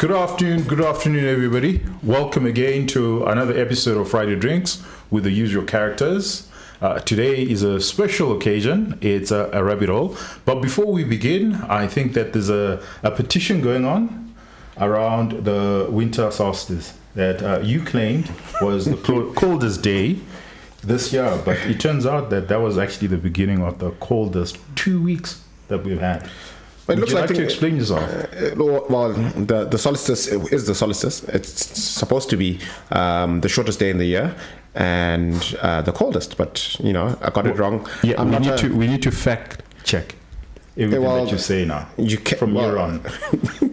Good afternoon, everybody. Welcome again to another episode of Friday Drinks with the usual characters. Today is a special occasion. It's a rabbit hole. But before we begin, I think that there's a petition going on around the winter solstice that you claimed was the coldest day this year. But it turns out that was actually the beginning of the coldest 2 weeks that we've had. Would you like to explain yourself? Well, the solstice is the solstice. It's supposed to be the shortest day in the year and the coldest. But I got it wrong. Yeah, we need to fact check everything that you say now. From here on.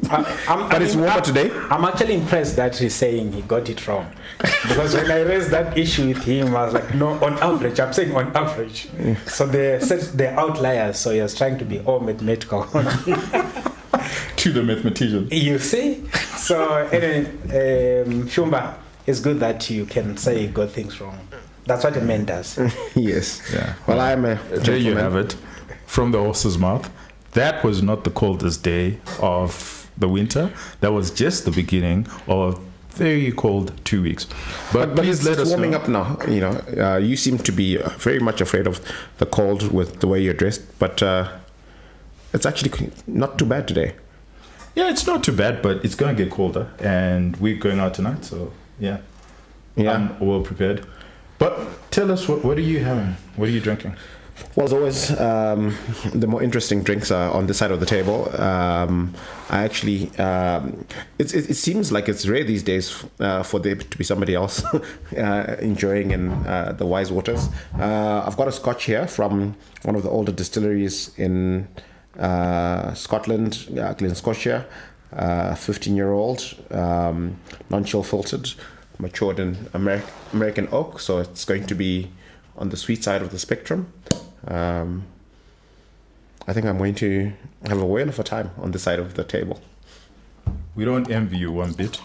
But it's warmer today. I'm actually impressed that he's saying he got it wrong. Because when I raised that issue with him, I was like, no, on average. I'm saying on average. So they're outliers. So he was trying to be all mathematical. To the mathematician. You see? So anyway, Shumba, it's good that you can say you got things wrong. That's what a man does. Yes. Yeah. Well, I'm a gentleman. There you have it. From the horse's mouth. That was not the coldest day of the winter. That was just the beginning of a very cold 2 weeks. But please let us warming know. up now. You seem to be very much afraid of the cold with the way you're dressed, but it's actually not too bad today. Yeah, it's not too bad, but it's going to get colder, and we're going out tonight, so yeah. I'm well prepared. But tell us, what are you having? What are you drinking? Well, as always, the more interesting drinks are on this side of the table. I actually, it seems like it's rare these days for there to be somebody else enjoying in the wise waters. I've got a scotch here from one of the older distilleries in Scotland, Glen Scotia, 15-year-old, non-chill filtered, matured in American oak, so it's going to be on the sweet side of the spectrum. I think I'm going to have a whale of a time on this side of the table. We don't envy you one bit.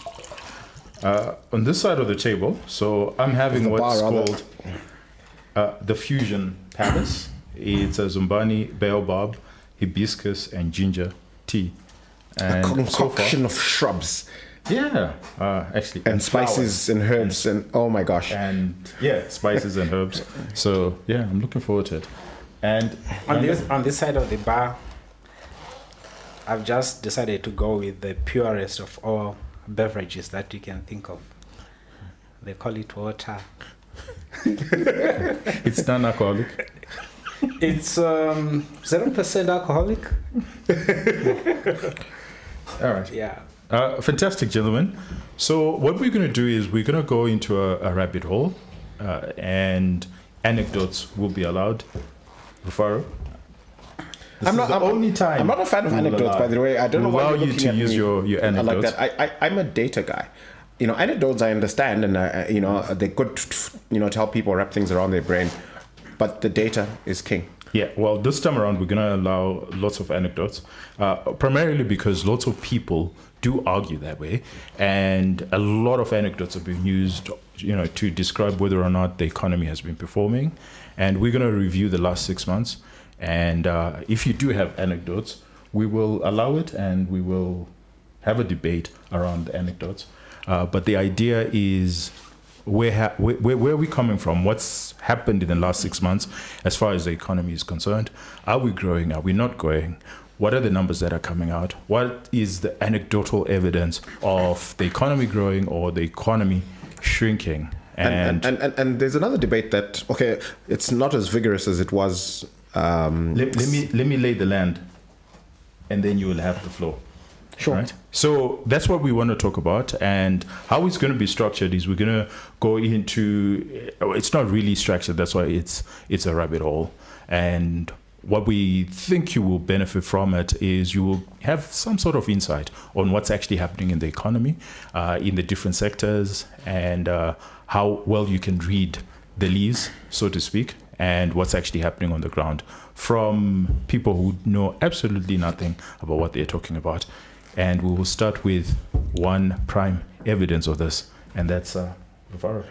On this side of the table, so I'm having what's called the Fusion Palace. It's a Zumbani, baobab, hibiscus, and ginger tea. And a concoction of shrubs. Yeah, actually. And spices and herbs and oh my gosh. And yeah, spices and herbs. So yeah, I'm looking forward to it. And on this side of the bar, I've just decided to go with the purest of all beverages that you can think of. They call it water. It's non-alcoholic. It's 0% alcoholic. All right. Yeah. Fantastic, gentlemen. So what we're going to do is we're going to go into a rabbit hole, and anecdotes will be allowed. Rufaro? I'm not a fan of anecdotes, by the way. I don't know why you're looking at me. Allow you to use your anecdotes. Like that. I'm a data guy. Anecdotes I understand, and they're good. To help people wrap things around their brain, but the data is king. Yeah, well, this time around, we're going to allow lots of anecdotes, primarily because lots of people do argue that way. And a lot of anecdotes have been used, to describe whether or not the economy has been performing. And we're going to review the last 6 months. And if you do have anecdotes, we will allow it and we will have a debate around the anecdotes. But the idea is, where are we coming from? What's happened in the last 6 months as far as the economy is concerned? Are we growing? Are we not growing? What are the numbers that are coming out? What is the anecdotal evidence of the economy growing or the economy shrinking? And there's another debate that, okay, it's not as vigorous as it was. Let me lay the land, and then you will have the floor. Sure. Right? So that's what we want to talk about, and how it's going to be structured is we're going to go into. It's not really structured. That's why it's a rabbit hole, and what we think you will benefit from it is you will have some sort of insight on what's actually happening in the economy, in the different sectors, and how well you can read the leaves, so to speak, and what's actually happening on the ground from people who know absolutely nothing about what they're talking about. And we will start with one prime evidence of this, and that's Rufaro.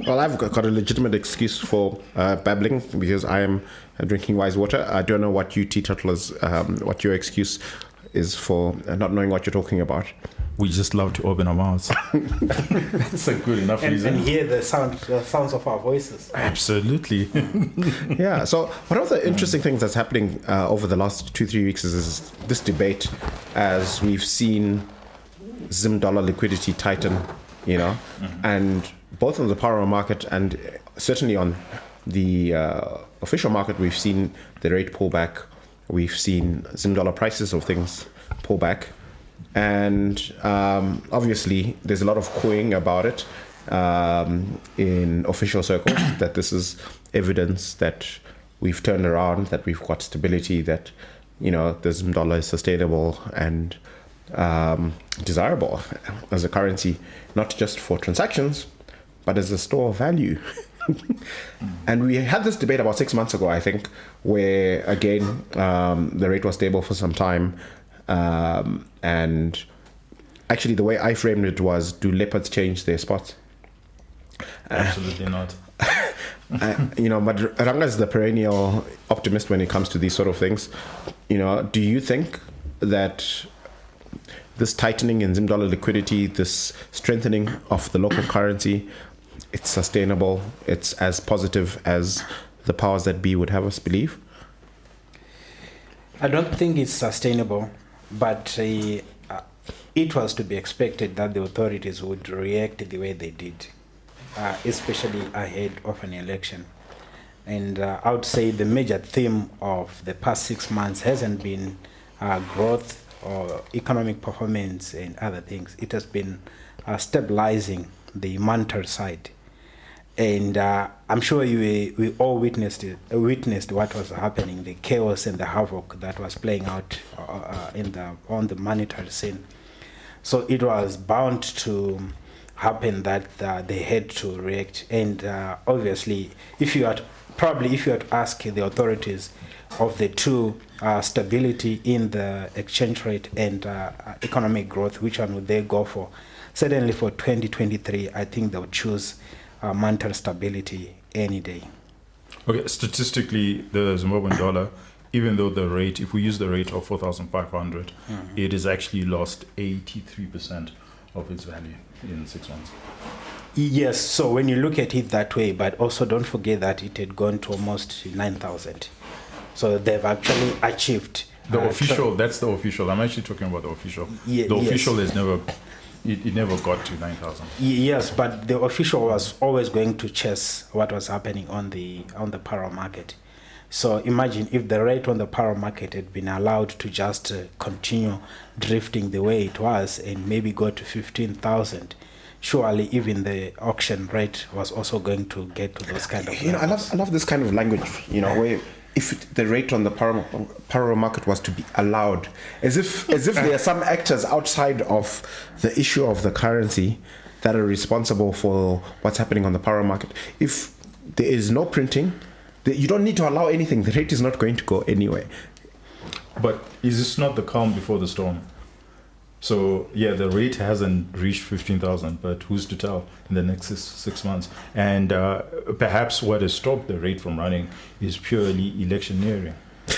Well, I've got a legitimate excuse for babbling because I am drinking wise water. I don't know what you teetotalers, what your excuse is for not knowing what you're talking about. We just love to open our mouths. That's a good enough reason. And hear the sounds of our voices. Absolutely. Yeah. So one of the interesting things that's happening over the last 2-3 weeks is this debate, as we've seen Zim dollar liquidity tighten, and both on the power market and certainly on the official market, we've seen the rate pull back. We've seen Zim dollar prices of things pull back. And obviously, there's a lot of cooing about it in official circles that this is evidence that we've turned around, that we've got stability, that the Zim dollar is sustainable and desirable as a currency, not just for transactions, but as a store of value. And we had this debate about 6 months ago, I think, where again the rate was stable for some time. And actually, the way I framed it was, do leopards change their spots? Absolutely not. But Ranga is the perennial optimist when it comes to these sort of things. Do you think that this tightening in Zim dollar liquidity, this strengthening of the local currency, it's sustainable, it's as positive as the powers that be would have us believe? I don't think it's sustainable, but it was to be expected that the authorities would react the way they did, especially ahead of an election. And I would say the major theme of the past 6 months hasn't been growth or economic performance and other things. It has been stabilizing the monetary side. And I'm sure we all witnessed what was happening, the chaos and the havoc that was playing out on the monetary scene. So it was bound to happen that they had to react. And obviously, if you had to ask the authorities of the two, stability in the exchange rate and economic growth, which one would they go for? Certainly for 2023, I think they would choose monetary stability any day. Okay, statistically, the Zimbabwean dollar, even though the rate, if we use the rate of 4,500, it has actually lost 83% of its value in 6 months. Yes, so when you look at it that way, but also don't forget that it had gone to almost 9,000. So they've actually achieved. The official, that's the official. I'm actually talking about the official. The official is never... It never got to 9,000. Yes, but the official was always going to chase what was happening on the power market. So imagine if the rate on the power market had been allowed to just continue drifting the way it was and maybe go to 15,000. Surely even the auction rate was also going to get to those kind of levels. I love this kind of language, where if the rate on the power market was to be allowed, as if there are some actors outside of the issue of the currency that are responsible for what's happening on the power market. If there is no printing, you don't need to allow anything. The rate is not going to go anywhere. But is this not the calm before the storm? So, yeah, the rate hasn't reached 15,000, but who's to tell in the next 6 months? And perhaps what has stopped the rate from running is purely electioneering.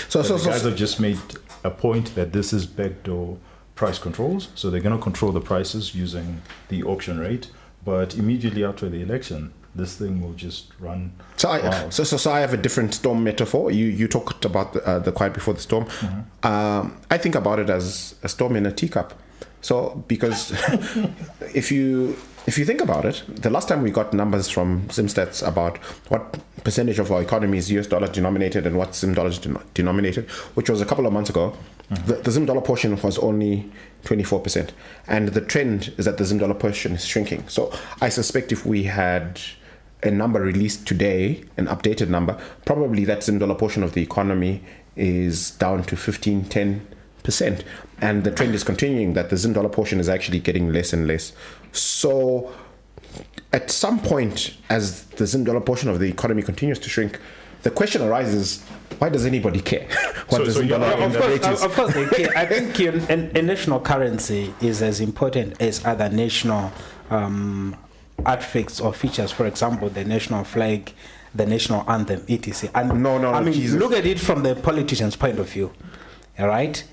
So the guys have just made a point that this is backdoor price controls. So they're going to control the prices using the auction rate. But immediately after the election, this thing will just run. So I have a different storm metaphor. You talked about the quiet before the storm. I think about it as a storm in a teacup. So because if you think about it, the last time we got numbers from ZimStats about what percentage of our economy is US dollar denominated and what Zim dollar is denominated, which was a couple of months ago, the Zim dollar portion was only 24%. And the trend is that the Zim dollar portion is shrinking. So I suspect if we had a number released today, an updated number, probably that Zim dollar portion of the economy is down to 10%. And the trend is continuing that the Zim dollar portion is actually getting less and less. So at some point, as the Zim dollar portion of the economy continues to shrink, the question arises, why does anybody care what the Zim dollar rate is? Of course they care. I think a national currency is as important as other national artifacts or features. For example, the national flag, the national anthem, etc. And No, I mean, Jesus. look at it from the politician's point of view. all right?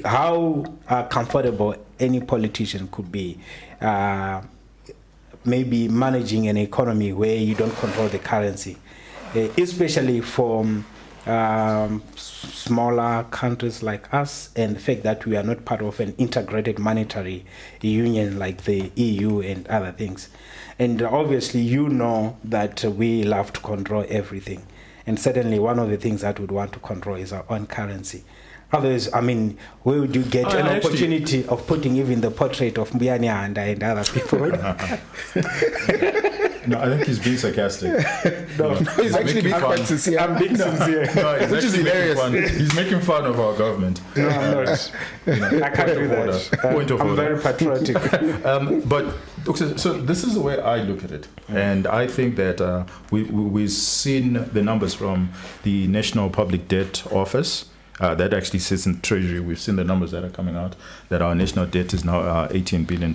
How comfortable any politician could be maybe managing an economy where you don't control the currency, especially from smaller countries like us, and the fact that we are not part of an integrated monetary union like the EU and other things. And obviously, you know that we love to control everything. And certainly one of the things that we'd want to control is our own currency. Otherwise, I mean, where would you get an opportunity of putting even the portrait of Mbuyane and other people? No, I think he's being sarcastic. No, he's actually being quite sincere. I'm being sincere. No, which is hilarious. He's making fun of our government. No, I'm not. I can't do that. Point of I'm order. very patriotic. But okay, so this is the way I look at it, and I think that we've seen the numbers from the National Public Debt Office. That actually sits in Treasury. We've seen the numbers that are coming out, that our national debt is now $18 billion.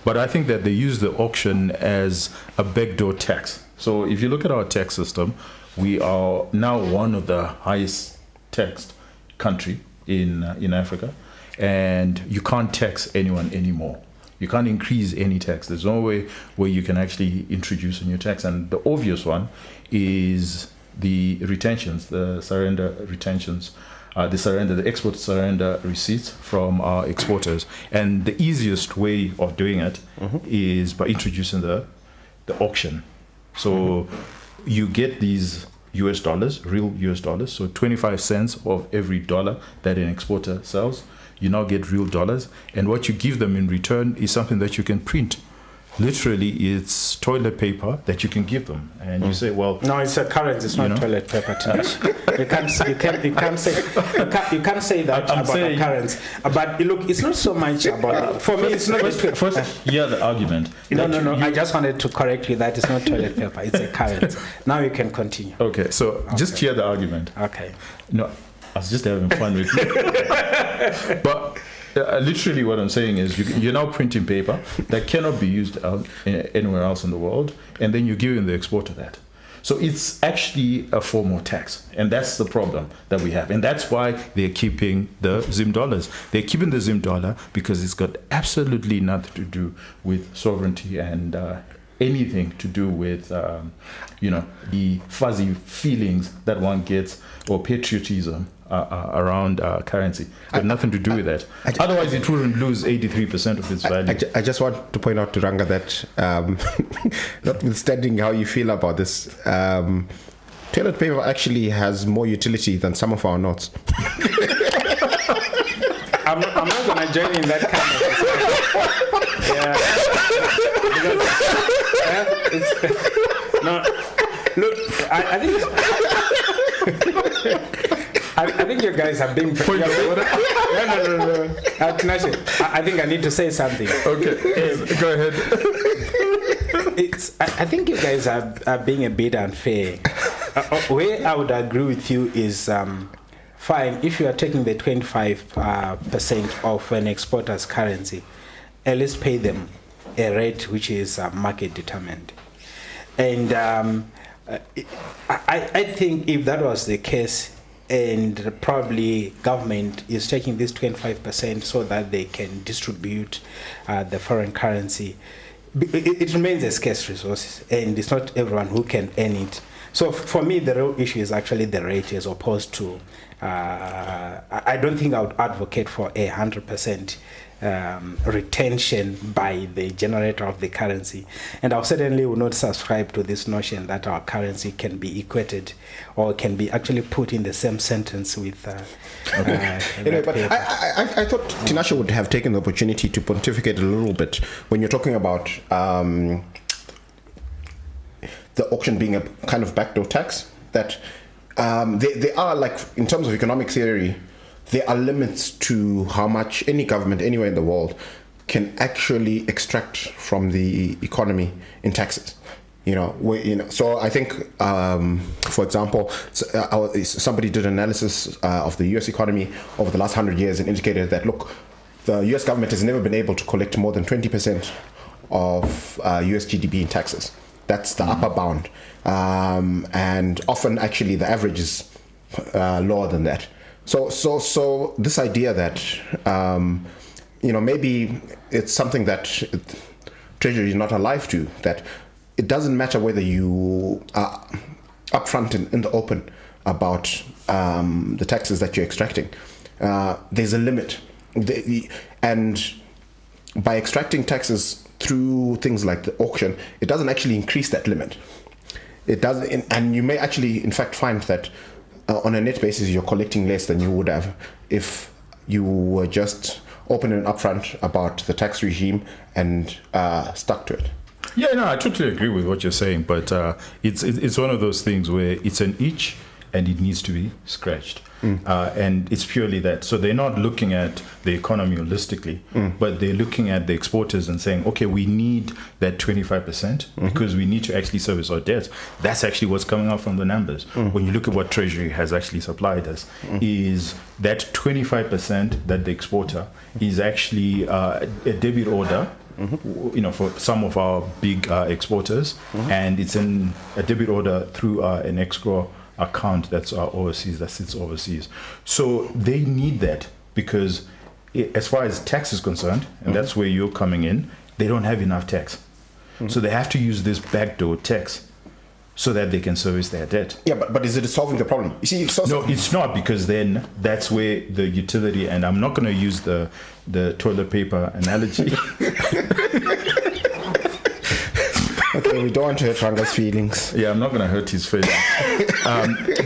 But I think that they use the auction as a backdoor tax. So if you look at our tax system, we are now one of the highest taxed country in Africa. And you can't tax anyone anymore. You can't increase any tax. There's no way where you can actually introduce a new tax. And the obvious one is the retentions, the surrender retentions. The export surrender receipts from our exporters. And the easiest way of doing it is by introducing the auction. So you get these US dollars, real US dollars, so 25 cents of every dollar that an exporter sells, you now get real dollars. And what you give them in return is something that you can print. Literally, it's toilet paper that you can give them, and you say, "Well, no, it's a currency. It's not toilet paper." You can't say that about a currency. But look, it's not so much about. For me, it's not. First, hear the argument. No. I just wanted to correct you that it's not toilet paper. It's a currency. Now you can continue. Okay, so just hear the argument. Okay. No, I was just having fun with you, but. Literally what I'm saying is you're now printing paper that cannot be used anywhere else in the world, and then you're giving the exporter that. So it's actually a form of tax, and that's the problem that we have. And that's why they're keeping the Zim dollars. They're keeping the Zim dollar because it's got absolutely nothing to do with sovereignty and anything to do with, the fuzzy feelings that one gets, or patriotism around currency. Have nothing to do with that. Otherwise, it wouldn't lose 83% of its value. I just want to point out to Ranga that, notwithstanding how you feel about this, toilet paper actually has more utility than some of our notes. I'm not going to join in that kind of no. Look, I think. I think you guys have been. No. I think I need to say something. Okay, go ahead. I think you guys are being a bit unfair. Where I would agree with you is fine if you are taking the 25% of an exporter's currency, at least pay them a rate which is market determined. And I think if that was the case, and probably government is taking this 25% so that they can distribute the foreign currency, it remains a scarce resource, and it's not everyone who can earn it. So for me, the real issue is actually the rate, as opposed to I don't think I would advocate for 100% retention by the generator of the currency, and I certainly will not subscribe to this notion that our currency can be equated or can be actually put in the same sentence with anyway, but I thought Tinashe would have taken the opportunity to pontificate a little bit when you're talking about the auction being a kind of backdoor tax, that they are, like, in terms of economic theory, there are limits to how much any government anywhere in the world can actually extract from the economy in taxes. So I think, for example, somebody did analysis of the U.S. economy over the last 100 years and indicated that, look, the U.S. government has never been able to collect more than 20% of U.S. GDP in taxes. That's the upper bound. And often, actually, the average is lower than that. So this idea that maybe it's something that Treasury is not alive to, that it doesn't matter whether you are upfront in the open about the taxes that you're extracting. There's a limit, and by extracting taxes through things like the auction, it doesn't actually increase that limit. It doesn't, and you may actually, in fact, find that on a net basis, you're collecting less than you would have if you were just open and upfront about the tax regime and stuck to it. Yeah, no, I totally agree with what you're saying, but it's one of those things where it's an itch and it needs to be scratched. And it's purely that. So they're not looking at the economy holistically, but they're looking at the exporters and saying, okay, we need that 25% because we need to actually service our debts. That's actually what's coming out from the numbers. When you look at what Treasury has actually supplied us, is that 25% that the exporter is actually a debit order, for some of our big exporters, and it's in a debit order through an escrow account that sits overseas. So they need that because as far as tax is concerned, and that's where you're coming in, they don't have enough tax. So they have to use this backdoor tax so that they can service their debt. Yeah, but is it solving the problem? You see, no, it's not, because then that's where the utility, and I'm not going to use the toilet paper analogy. Okay, we don't want to hurt Ranga's feelings. Yeah, I'm not going to hurt his feelings.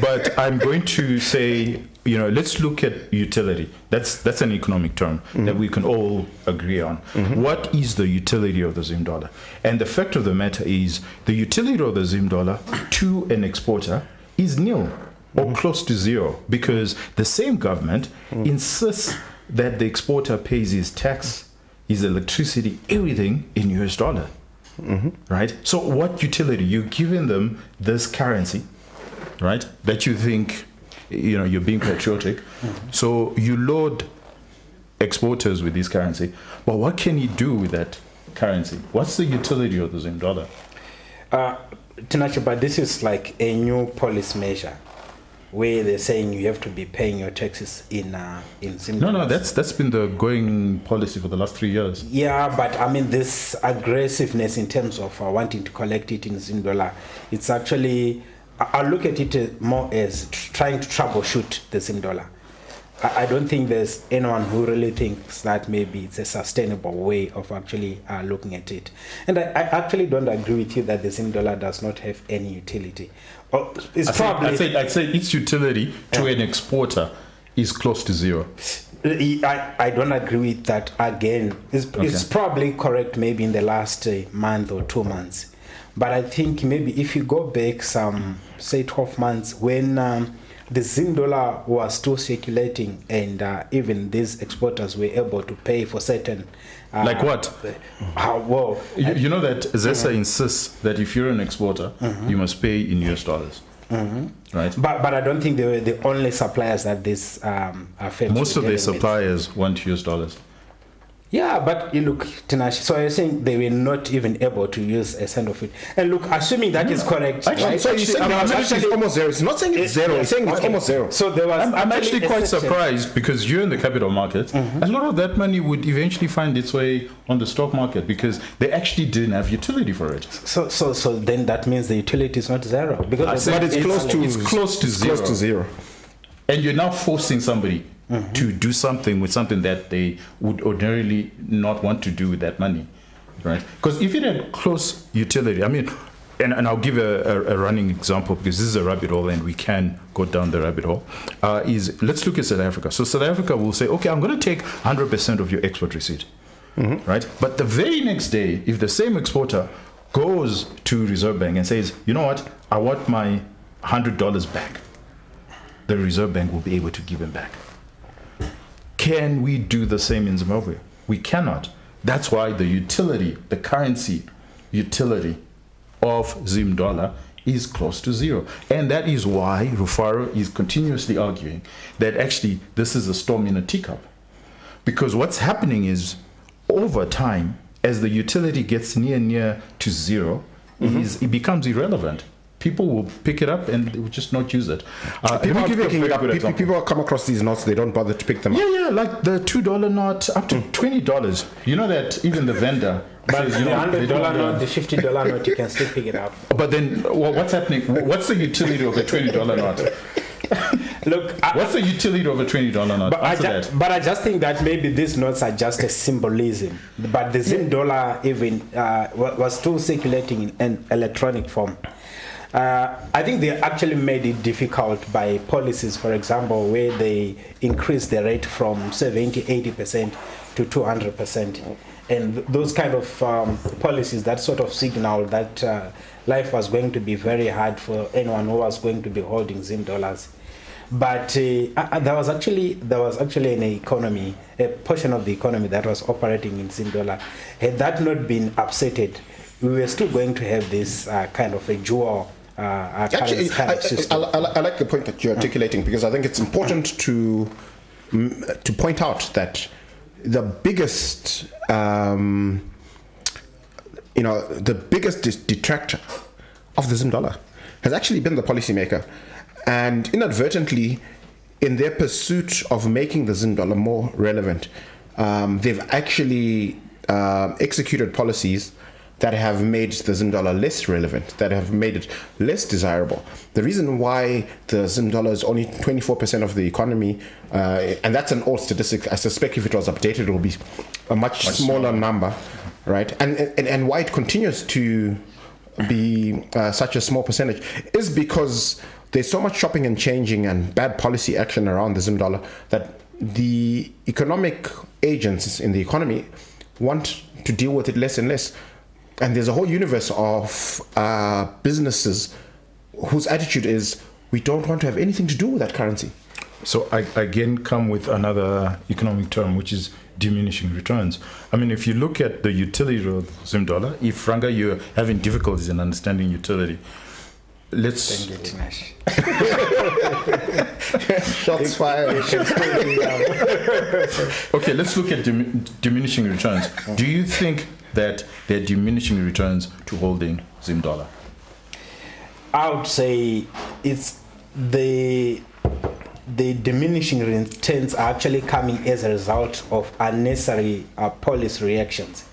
But I'm going to say, let's look at utility. That's an economic term that we can all agree on. What is the utility of the Zim dollar? And the fact of the matter is, the utility of the Zim dollar to an exporter is nil or close to zero, because the same government insists that the exporter pays his tax, his electricity, everything in US dollar. Right? So what utility? You're giving them this currency, right? That you think, you're being patriotic. So you load exporters with this currency. But what can you do with that currency? What's the utility of the Zim dollar? Tinachi, but this is like a new policy measure where they're saying you have to be paying your taxes in Zim dollars. No, that's been the going policy for the last 3 years. Yeah, but I mean, this aggressiveness in terms of wanting to collect it in Zim dollar, it's actually, I look at it more as trying to troubleshoot the Zim dollar. I don't think there's anyone who really thinks that maybe it's a sustainable way of actually looking at it. And I actually don't agree with you that the Zim dollar does not have any utility. I'd say its utility to an exporter is close to zero. I don't agree with that again. It's probably correct maybe in the last month or 2 months. But I think maybe if you go back some, say 12 months, when the Zim dollar was still circulating, and even these exporters were able to pay for certain... like what? Well, you know that ZESA insists that if you're an exporter, you must pay in US dollars. Right? But I don't think they were the only suppliers that this affects. Most of their suppliers want US dollars. Yeah, but you look, Tinashi, so you're saying they were not even able to use a cent of it. And look, assuming that is correct, actually, right? So you're saying it's almost zero. It's not saying it's zero. It's saying it's almost zero. So there was I'm actually quite surprised, because you're in the capital market. A lot of that money would eventually find its way on the stock market, because they actually didn't have utility for it. So then that means the utility is not zero, because but it's close to zero. And you're now forcing somebody to do something with something that they would ordinarily not want to do with that money, right? Because if it had close utility, I mean, and I'll give a running example, because this is a rabbit hole and we can go down the rabbit hole, is let's look at South Africa. So South Africa will say, okay, I'm going to take 100% of your export receipt, right? But the very next day, if the same exporter goes to Reserve Bank and says, you know what, I want my $100 back, the Reserve Bank will be able to give him back. Can we do the same in Zimbabwe? We cannot. That's why the utility, the currency utility of Zim dollar is close to zero. And that is why Rufaro is continuously arguing that actually this is a storm in a teacup. Because what's happening is, over time, as the utility gets near to zero, it becomes irrelevant. people will pick it up and they will just not use it. People keep picking it up. People come across these notes, they don't bother to pick them up. Yeah, like the $2 note up to $20. You know that even the vendor. But the $100 note, the $50 note, you can still pick it up. But then, what's happening? What's the utility of a $20 note? Look, what's the utility of a $20 note? But I just think that maybe these notes are just a symbolism. But the Zim dollar even was still circulating in an electronic form. I think they actually made it difficult by policies, for example, where they increased the rate from 70-80% to 200%. And those kind of policies that sort of signal that life was going to be very hard for anyone who was going to be holding Zim dollars. But there was actually an economy, a portion of the economy that was operating in Zim dollar. Had that not been upsetted, we were still going to have this kind of a dual Actually, system. I like the point that you're articulating, because I think it's important to point out that the biggest, the biggest detractor of the Zim dollar has actually been the policymaker, and inadvertently, in their pursuit of making the Zim dollar more relevant, they've actually executed policies that have made the Zim dollar less relevant, that have made it less desirable. The reason why the Zim dollar is only 24% of the economy, and that's an old statistic, I suspect if it was updated, it will be a much smaller number, right? And why it continues to be such a small percentage is because there's so much shopping and changing and bad policy action around the Zim dollar that the economic agents in the economy want to deal with it less and less. And there's a whole universe of businesses whose attitude is, we don't want to have anything to do with that currency. So I again come with another economic term, which is diminishing returns. I mean, if you look at the utility of Zim dollar, if Ranga, you're having difficulties in understanding utility, let's... Shots fired. Okay, let's look at diminishing returns. Do you think that they're diminishing returns to holding Zim dollar? I would say it's the diminishing returns are actually coming as a result of unnecessary policy reactions.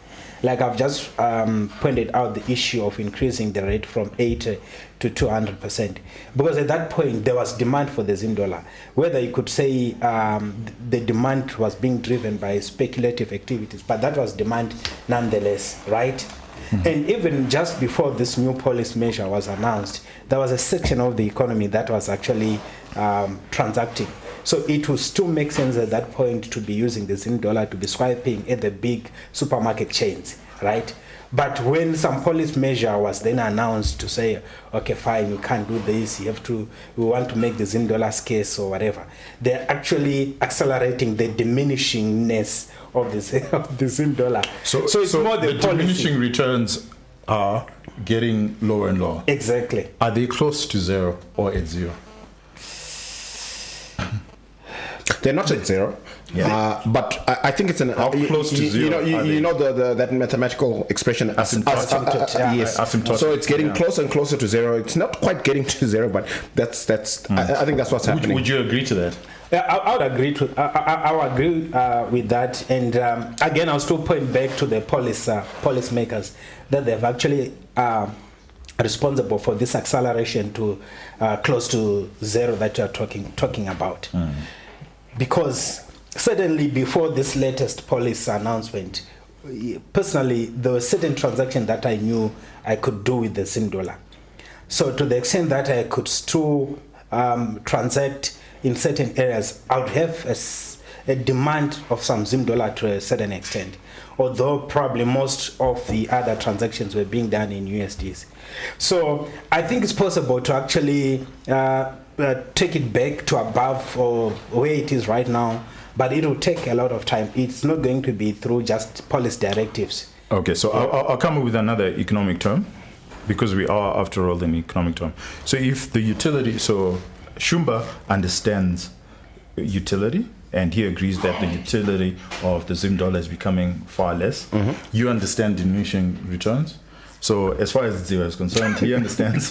Like I've just pointed out the issue of increasing the rate from 80 to 200%. Because at that point, there was demand for the Zim dollar. Whether you could say the demand was being driven by speculative activities, but that was demand nonetheless, right? Mm-hmm. And even just before this new policy measure was announced, there was a section of the economy that was actually transacting. So it would still make sense at that point to be using the Zim dollar to be swiping at the big supermarket chains, right? But when some policy measure was then announced to say, okay, fine, you can't do this, we want to make the Zim dollar scarce or whatever, they're actually accelerating the diminishingness of the Zim dollar. So it's more the diminishing returns are getting lower and lower. Exactly. Are they close to zero or at zero? They're not at zero, but I think it's how close to zero. You know that mathematical expression asymptote. Yes. Asymptotic. So it's getting closer and closer to zero. It's not quite getting to zero, but that's. I think that's what's happening. Would you agree to that? Yeah, I would agree to. I would agree with that. And again, I'll still point back to the policy makers that they've actually responsible for this acceleration to close to zero that you are talking about. Mm. Because certainly before this latest policy announcement, personally, there were certain transactions that I knew I could do with the Zim dollar. So to the extent that I could still transact in certain areas, I would have a demand of some Zim dollar to a certain extent, although probably most of the other transactions were being done in USDs. So I think it's possible to actually take it back to above or where it is right now, but it will take a lot of time. It's not going to be through just policy directives. Okay, so I'll come up with another economic term, because we are, after all, an economic term. So if the utility, so Shumba understands utility, and he agrees that the utility of the Zim dollar is becoming far less. Mm-hmm. You understand diminishing returns. So as far as Zero is concerned, he understands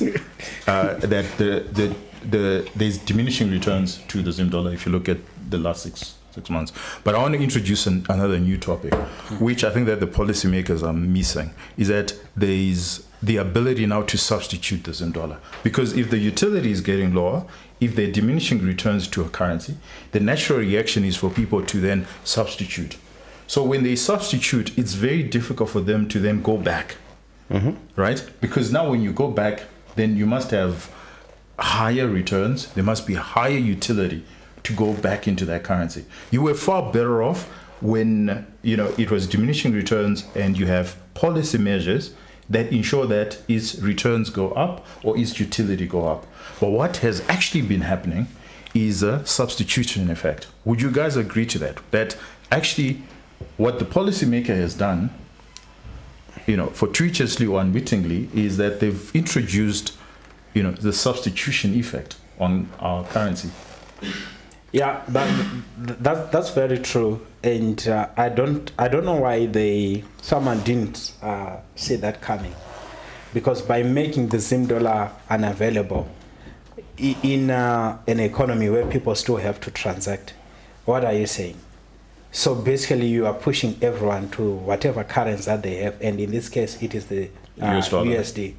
that there's diminishing returns to the Zim dollar if you look at the last six months. But I want to introduce another new topic, which I think that the policymakers are missing, is that there is the ability now to substitute the Zim dollar. Because if the utility is getting lower, if they're diminishing returns to a currency, the natural reaction is for people to then substitute. So when they substitute, it's very difficult for them to then go back, right? Because now when you go back, then you must have higher returns. There must be higher utility to go back into that currency. You were far better off when it was diminishing returns and you have policy measures that ensure that its returns go up or its utility go up. But what has actually been happening is a substitution effect. Would you guys agree to that? That actually what the policymaker has done, fortuitously or unwittingly, is that they've introduced, the substitution effect on our currency. Yeah, that's very true, and I don't know why someone didn't see that coming, because by making the Zim dollar unavailable in an economy where people still have to transact, what are you saying? So basically, you are pushing everyone to whatever currency that they have, and in this case, it is the USD.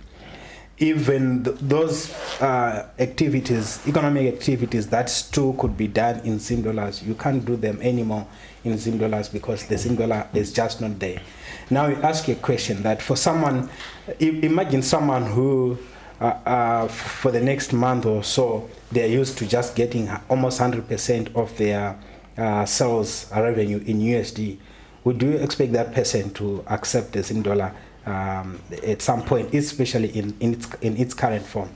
Even those activities, economic activities that still could be done in Zim dollars, you can't do them anymore in Zim dollars because the Zim dollar is just not there. Now, we ask you a question that for someone, imagine someone who, for the next month or so, they're used to just getting almost 100% of their sales revenue in USD. Would you expect that person to accept the Zim dollar at some point, especially in its current form?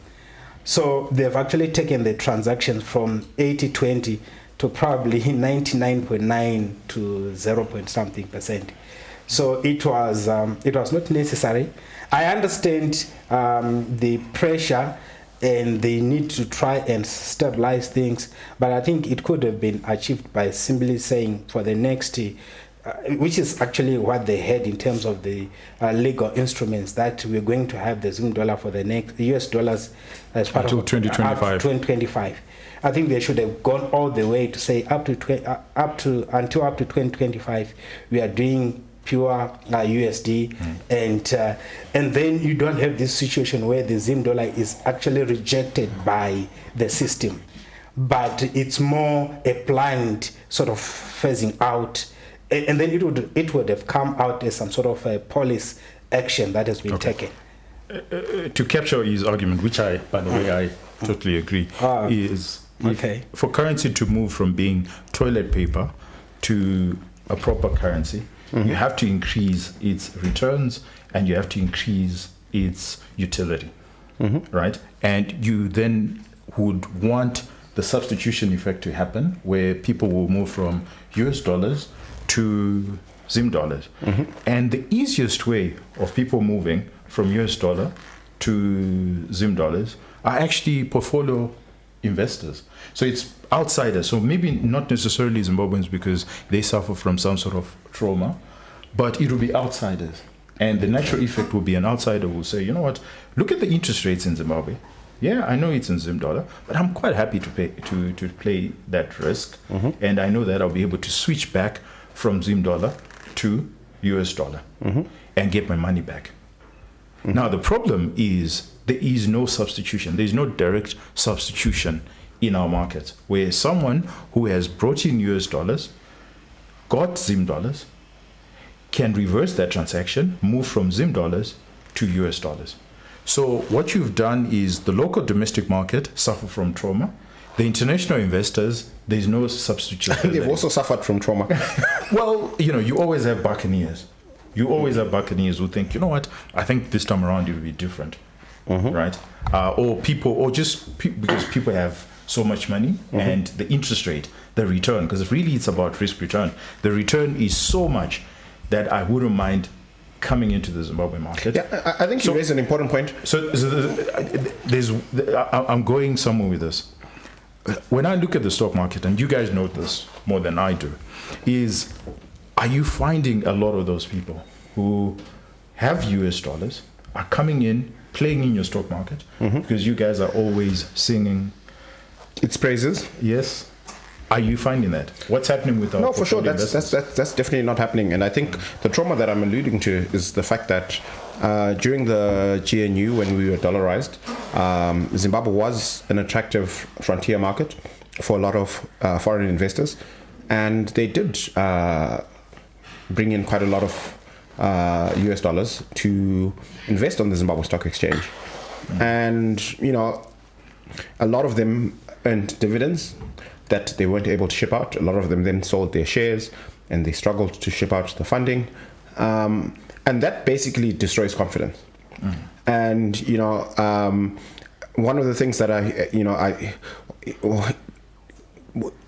So they've actually taken the transactions from 80-20 to probably 99.9 to 0 point something percent. So it was not necessary. I understand the pressure and the need to try and stabilize things, but I think it could have been achieved by simply saying for the next which is actually what they had in terms of the legal instruments, that we're going to have the Zim dollar for the next US dollars as part until of 2025. 2025. I think they should have gone all the way to say until 2025 we are doing pure USD, and then you don't have this situation where the Zim dollar is actually rejected by the system, but it's more a planned sort of phasing out. And then it would have come out as some sort of a policy action that has been taken. To capture his argument, which by the way, I totally agree, is for currency to move from being toilet paper to a proper currency, you have to increase its returns and you have to increase its utility, right? And you then would want the substitution effect to happen, where people will move from US dollars to Zim dollars. And the easiest way of people moving from US dollar to Zim dollars are actually portfolio investors. So it's outsiders. So maybe not necessarily Zimbabweans because they suffer from some sort of trauma, but it will be outsiders. And the natural effect will be an outsider will say, you know what, look at the interest rates in Zimbabwe. Yeah, I know it's in Zim dollar, but I'm quite happy to pay to play that risk. And I know that I'll be able to switch back from Zim dollar to US dollar and get my money back. Now, the problem is there is no substitution. There's no direct substitution in our market where someone who has brought in US dollars, got Zim dollars, can reverse that transaction, move from Zim dollars to US dollars. So what you've done is the local domestic market suffer from trauma. The international investors, there's no substitution. They've also suffered from trauma. Well, you always have buccaneers. You always have buccaneers who think, you know what, I think this time around it will be different, right? Because people have so much money and the interest rate, the return, because really it's about risk return. The return is so much that I wouldn't mind coming into the Zimbabwe market. Yeah, I think you raised an important point. I'm going somewhere with this. When I look at the stock market, and you guys know this more than I do, are you finding a lot of those people who have US dollars, are coming in, playing in your stock market, because you guys are always singing its praises. Yes. Are you finding that? What's happening with our No, for sure. portfolio That's definitely not happening. And I think the trauma that I'm alluding to is the fact that during the GNU, when we were dollarized, Zimbabwe was an attractive frontier market for a lot of foreign investors, and they did bring in quite a lot of US dollars to invest on the Zimbabwe Stock Exchange. And, a lot of them earned dividends that they weren't able to ship out. A lot of them then sold their shares and they struggled to ship out the funding. And that basically destroys confidence. And, one of the things that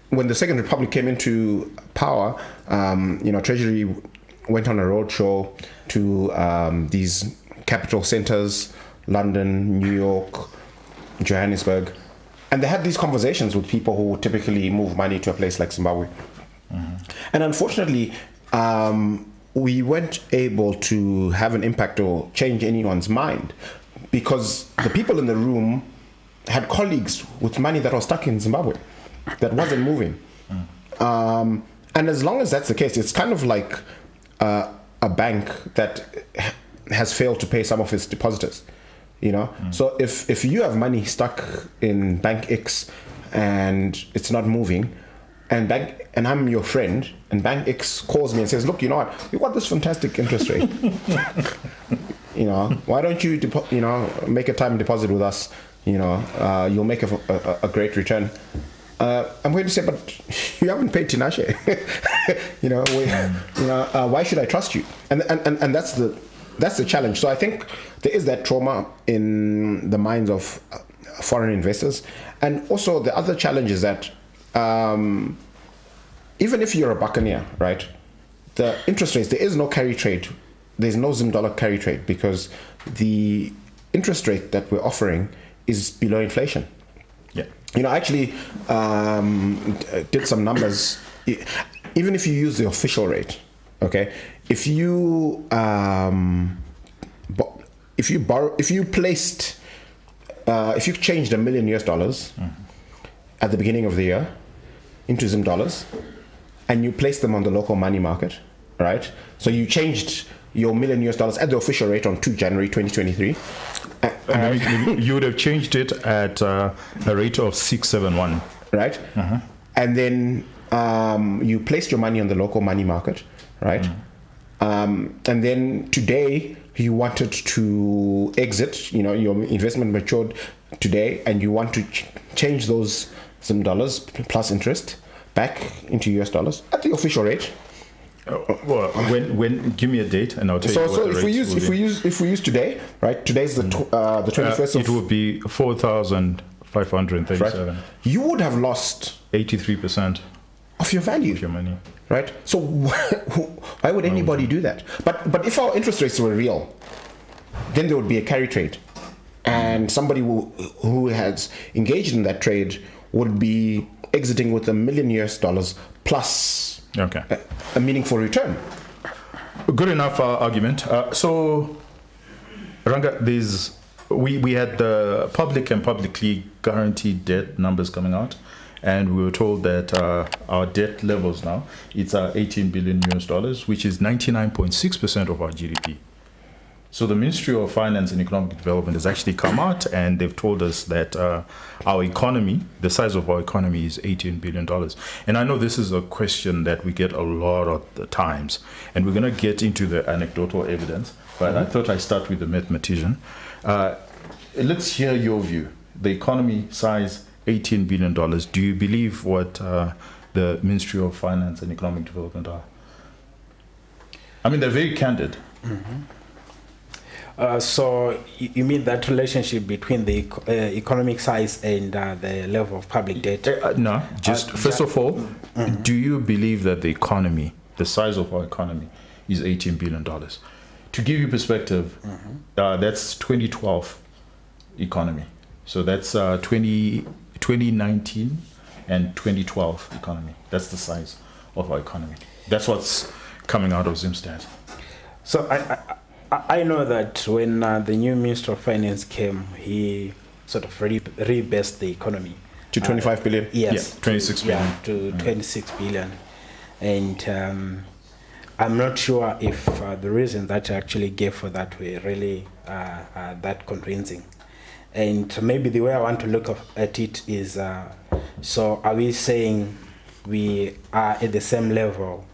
when the Second Republic came into power, Treasury went on a roadshow to these capital centers, London, New York, Johannesburg, and they had these conversations with people who typically move money to a place like Zimbabwe. And unfortunately, we weren't able to have an impact or change anyone's mind because the people in the room had colleagues with money that was stuck in Zimbabwe that wasn't moving. And as long as that's the case, it's kind of like a bank that has failed to pay some of its depositors. So if you have money stuck in Bank X and it's not moving, and I'm your friend, and Bank X calls me and says, "Look, you know what? We got this fantastic interest rate. Why don't you make a time deposit with us? You'll make a great return." I'm going to say, but you haven't paid Tinashe. Why should I trust you? And that's the challenge. So I think there is that trauma in the minds of foreign investors. And also the other challenge is that even if you're a buccaneer, right, the interest rates, there is no carry trade. There's no Zim dollar carry trade because the interest rate that we're offering is below inflation. Yeah. I actually did some numbers. Even if you use the official rate, okay, if you changed $1 million at the beginning of the year into Zim dollars, and you placed them on the local money market, right? So you changed your $1 million at the official rate on 2 January 2023. You would have changed it at a rate of 671, right? And then you placed your money on the local money market, right? And then today you wanted to exit, your investment matured today, and you want to change those Zim dollars plus interest back into US dollars at the official rate. Well, when give me a date and I'll tell you what the rate if we use today, right? Today's the 21st. It would be 4,537. Right? You would have lost 83% of your value of your money, right? So why would anybody do that? But if our interest rates were real, then there would be a carry trade, and somebody who has engaged in that trade would be exiting with $1 million plus a meaningful return. Good enough argument. So, Ranga, we had the public and publicly guaranteed debt numbers coming out, and we were told that our debt levels now, it's $18 billion, which is 99.6% of our GDP. So the Ministry of Finance and Economic Development has actually come out and they've told us that our economy, the size of our economy is $18 billion. And I know this is a question that we get a lot of the times, and we're going to get into the anecdotal evidence, but I thought I'd start with the mathematician. Let's hear your view. The economy size, $18 billion. Do you believe what the Ministry of Finance and Economic Development are? I mean, they're very candid. So you mean that relationship between the economic size and the level of public debt? No, first of all, do you believe that the economy, the size of our economy, is $18 billion? To give you perspective, that's 2012 economy. So that's 2019 and 2012 economy. That's the size of our economy. That's what's coming out of Zimstat. So I know that when the new Minister of Finance came, he sort of rebased the economy. To 25 billion? Yes. Yeah, 26 billion. Yeah, to 26 billion. And I'm not sure if the reason that I actually gave for that were really that convincing. And maybe the way I want to look at it is, so are we saying we are at the same level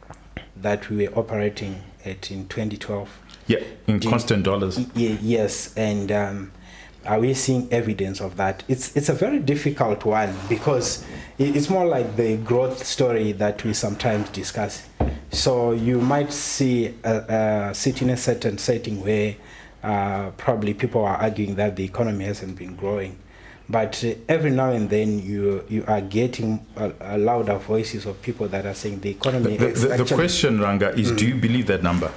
that we were operating at in 2012? Yeah, in constant dollars. Yes, and are we seeing evidence of that? It's a very difficult one because it's more like the growth story that we sometimes discuss. So you might see sit in a certain setting where probably people are arguing that the economy hasn't been growing. But every now and then you are getting a louder voices of people that are saying the economy. The question, Ranga, is do you believe that number?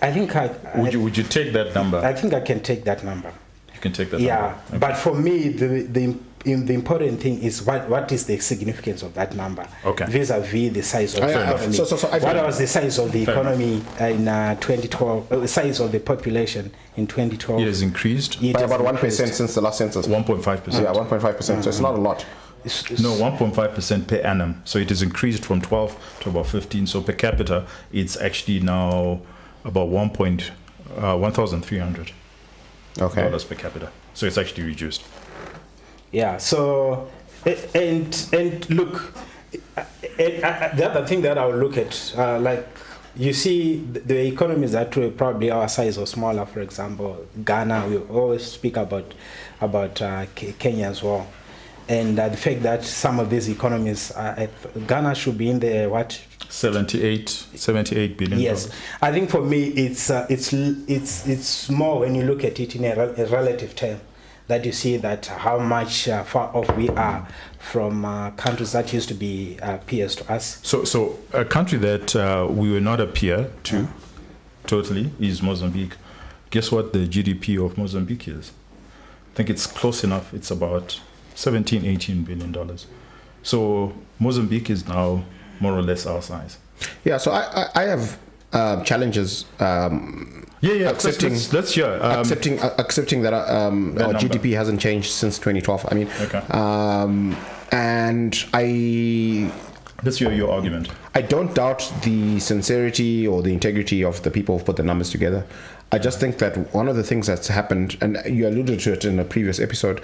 I think would you take that number? I think I can take that number. You can take that number. Okay. But for me, the important thing is what is the significance of that number vis-a-vis the size of the economy. What was the size of the economy in 2012? The size of the population in 2012? It has increased by about 1% since the last census. 1.5%. Yeah, 1.5%. So it's not a lot. No, 1.5% per annum. So it has increased from 12 to about 15. So per capita, it's actually now about 1,300 dollars per capita. So it's actually reduced. Yeah. So and look, the other thing that I will look at, like you see, the economies that were probably our size or smaller. For example, Ghana. We always speak about Kenya as well. And the fact that some of these economies, Ghana should be in the what? 78 billion. Yes, I think for me it's more when you look at it in a relative term that you see that how much far off we are from countries that used to be peers to us. So a country that we were not a peer to totally is Mozambique. Guess what the GDP of Mozambique is? I think it's close enough. It's about 18 billion dollars. So Mozambique is now more or less our size. Yeah, so I have challenges. Accepting that our GDP hasn't changed since 2012. I mean, and that's your argument. I don't doubt the sincerity or the integrity of the people who put the numbers together. I just think that one of the things that's happened, and you alluded to it in a previous episode,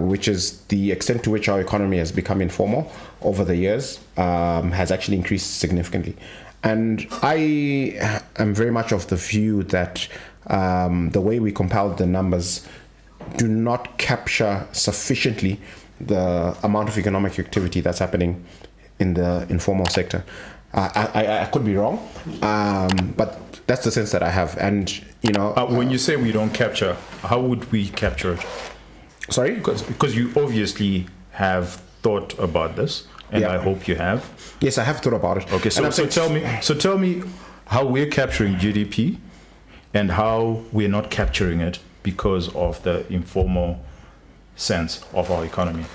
which is the extent to which our economy has become informal over the years, has actually increased significantly. And I am very much of the view that the way we compiled the numbers do not capture sufficiently the amount of economic activity that's happening in the informal sector. I could be wrong, but that's the sense that I have. And when you say we don't capture, how would we capture it? Sorry, because you obviously have thought about this, and I hope you have. Yes, I have thought about it. Okay, so tell me how we're capturing GDP, and how we're not capturing it because of the informal sense of our economy.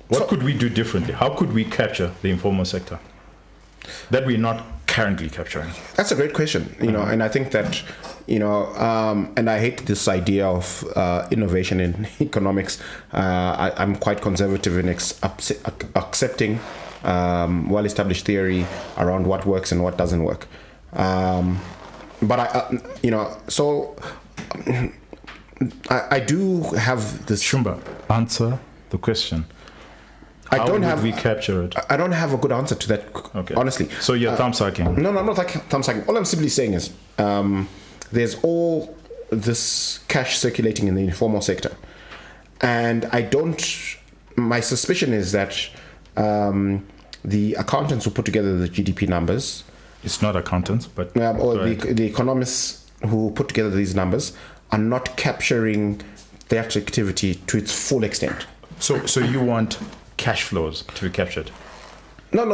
What could we do differently? How could we capture the informal sector that we're not currently capturing? That's a great question, and I think that, and I hate this idea of innovation in economics. I'm quite conservative in accepting well-established theory around what works and what doesn't work. But I do have this. Shumba, answer the question. How would we capture it? I don't have a good answer to that, honestly. So you're thumb-sucking? No, I'm not thumb-sucking. All I'm simply saying is there's all this cash circulating in the informal sector. And my suspicion is that the accountants who put together the GDP numbers... It's not accountants, but... the economists who put together these numbers are not capturing that activity to its full extent. So you want cash flows to be captured? No.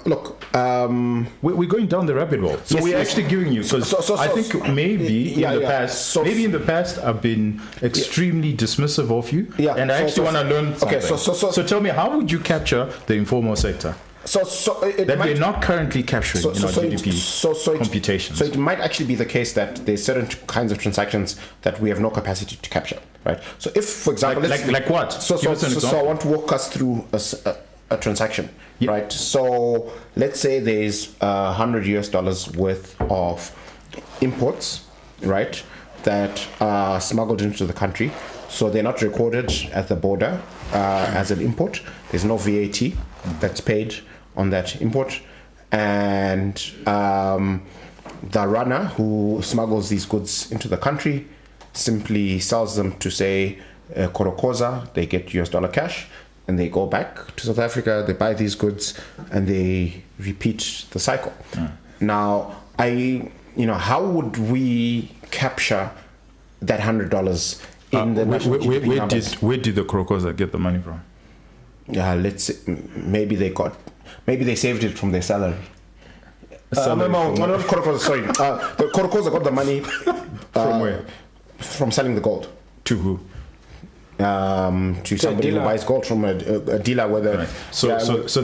Look, we're going down the rabbit hole. So we're actually giving you. I think maybe in the past I've been extremely dismissive of you, and I actually want to learn something. So tell me, how would you capture the informal sector? So it that might, we're not currently capturing in our GDP computations. So it might actually be the case that there's certain kinds of transactions that we have no capacity to capture, right? So if, for example, like what? So I want to walk us through a transaction, right? So let's say there's $100 worth of imports, right, that are smuggled into the country. So they're not recorded at the border as an import. There's no VAT that's paid on that import, and the runner who smuggles these goods into the country simply sells them to, say, Korokoza. They get US dollar cash, and they go back to South Africa. They buy these goods, and they repeat the cycle. Now, how would we capture that $100 in the national GDP numbers? Where did the Korokoza get the money from? Let's say maybe they saved it from their salary. The Korokoza got the money from where? From selling the gold. To who? To somebody who buys gold from a dealer. Whether right. So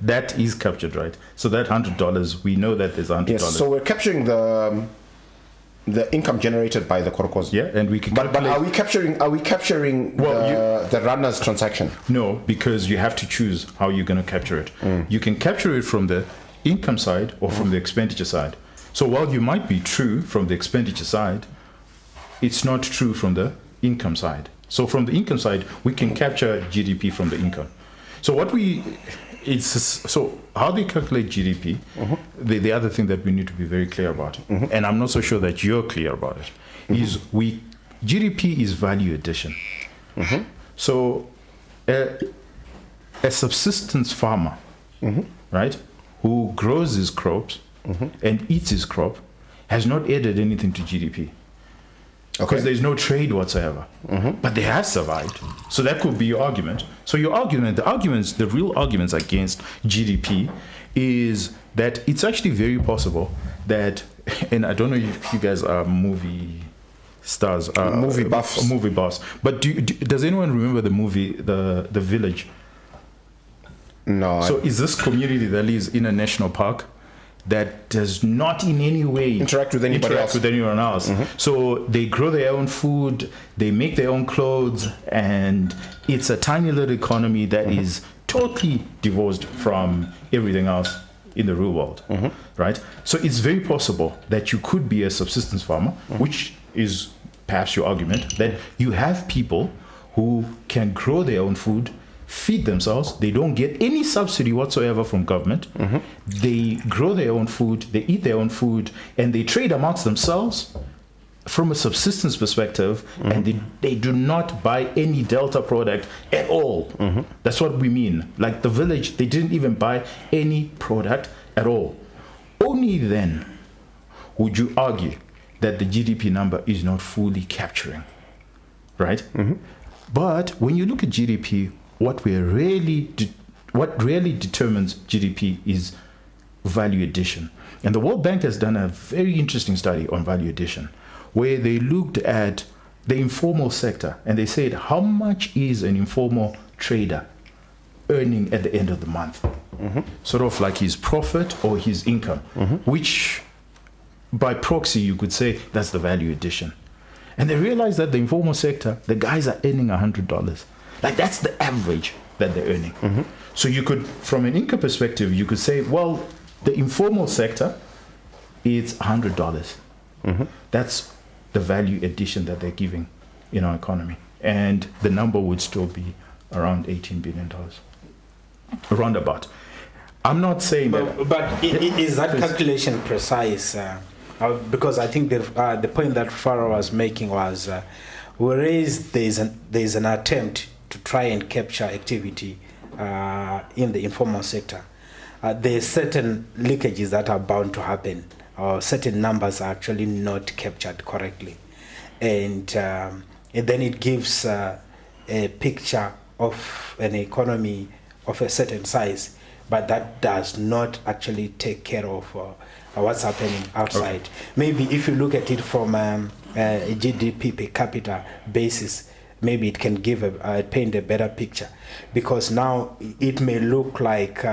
that is captured, right? So that $100, we know that there's $100. Yes. So we're capturing the income generated by the Korokoza. Yeah, and we can. But are we capturing the runner's transaction? No, because you have to choose how you're going to capture it. You can capture it from the income side or from the expenditure side. So while you might be true from the expenditure side, it's not true from the income side. So from the income side, we can capture GDP from the income. So how they calculate GDP, the other thing that we need to be very clear about, and I'm not so sure that you're clear about it, is GDP is value addition. So a subsistence farmer, right, who grows his crops and eats his crop has not added anything to GDP. Because there's no trade whatsoever. But they have survived. So that could be your argument. So the real arguments against GDP is that it's actually very possible that, and I don't know if you guys are movie stars, movie buffs, but does anyone remember the movie The Village? No. So is this community that lives in a national park that does not in any way interact with anyone else. So they grow their own food, they make their own clothes, and it's a tiny little economy that is totally divorced from everything else in the real world, right? So it's very possible that you could be a subsistence farmer, which is perhaps your argument, that you have people who can grow their own food, feed themselves, they don't get any subsidy whatsoever from government, they grow their own food, they eat their own food, and they trade amongst themselves from a subsistence perspective, and they do not buy any Delta product at all. That's what we mean. Like The Village, they didn't even buy any product at all. Only then would you argue that the GDP number is not fully capturing, right? But when you look at GDP, what really determines GDP is value addition. And the World Bank has done a very interesting study on value addition, where they looked at the informal sector and they said, how much is an informal trader earning at the end of the month? Sort of like his profit or his income, which by proxy you could say that's the value addition. And they realized that the informal sector, the guys are earning $100. Like that's the average that they're earning. So you could, from an income perspective, you could say, well, the informal sector, it's $100. That's the value addition that they're giving in our economy. And the number would still be around $18 billion. Around about. I'm not saying that... But is that calculation precise? Because I think the point that Farah was making was, whereas there's an attempt to try and capture activity in the informal sector, there's certain leakages that are bound to happen, or certain numbers are actually not captured correctly. And then it gives a picture of an economy of a certain size, but that does not actually take care of what's happening outside. Maybe if you look at it from a GDP per capita basis, maybe it can paint a better picture, because now it may look like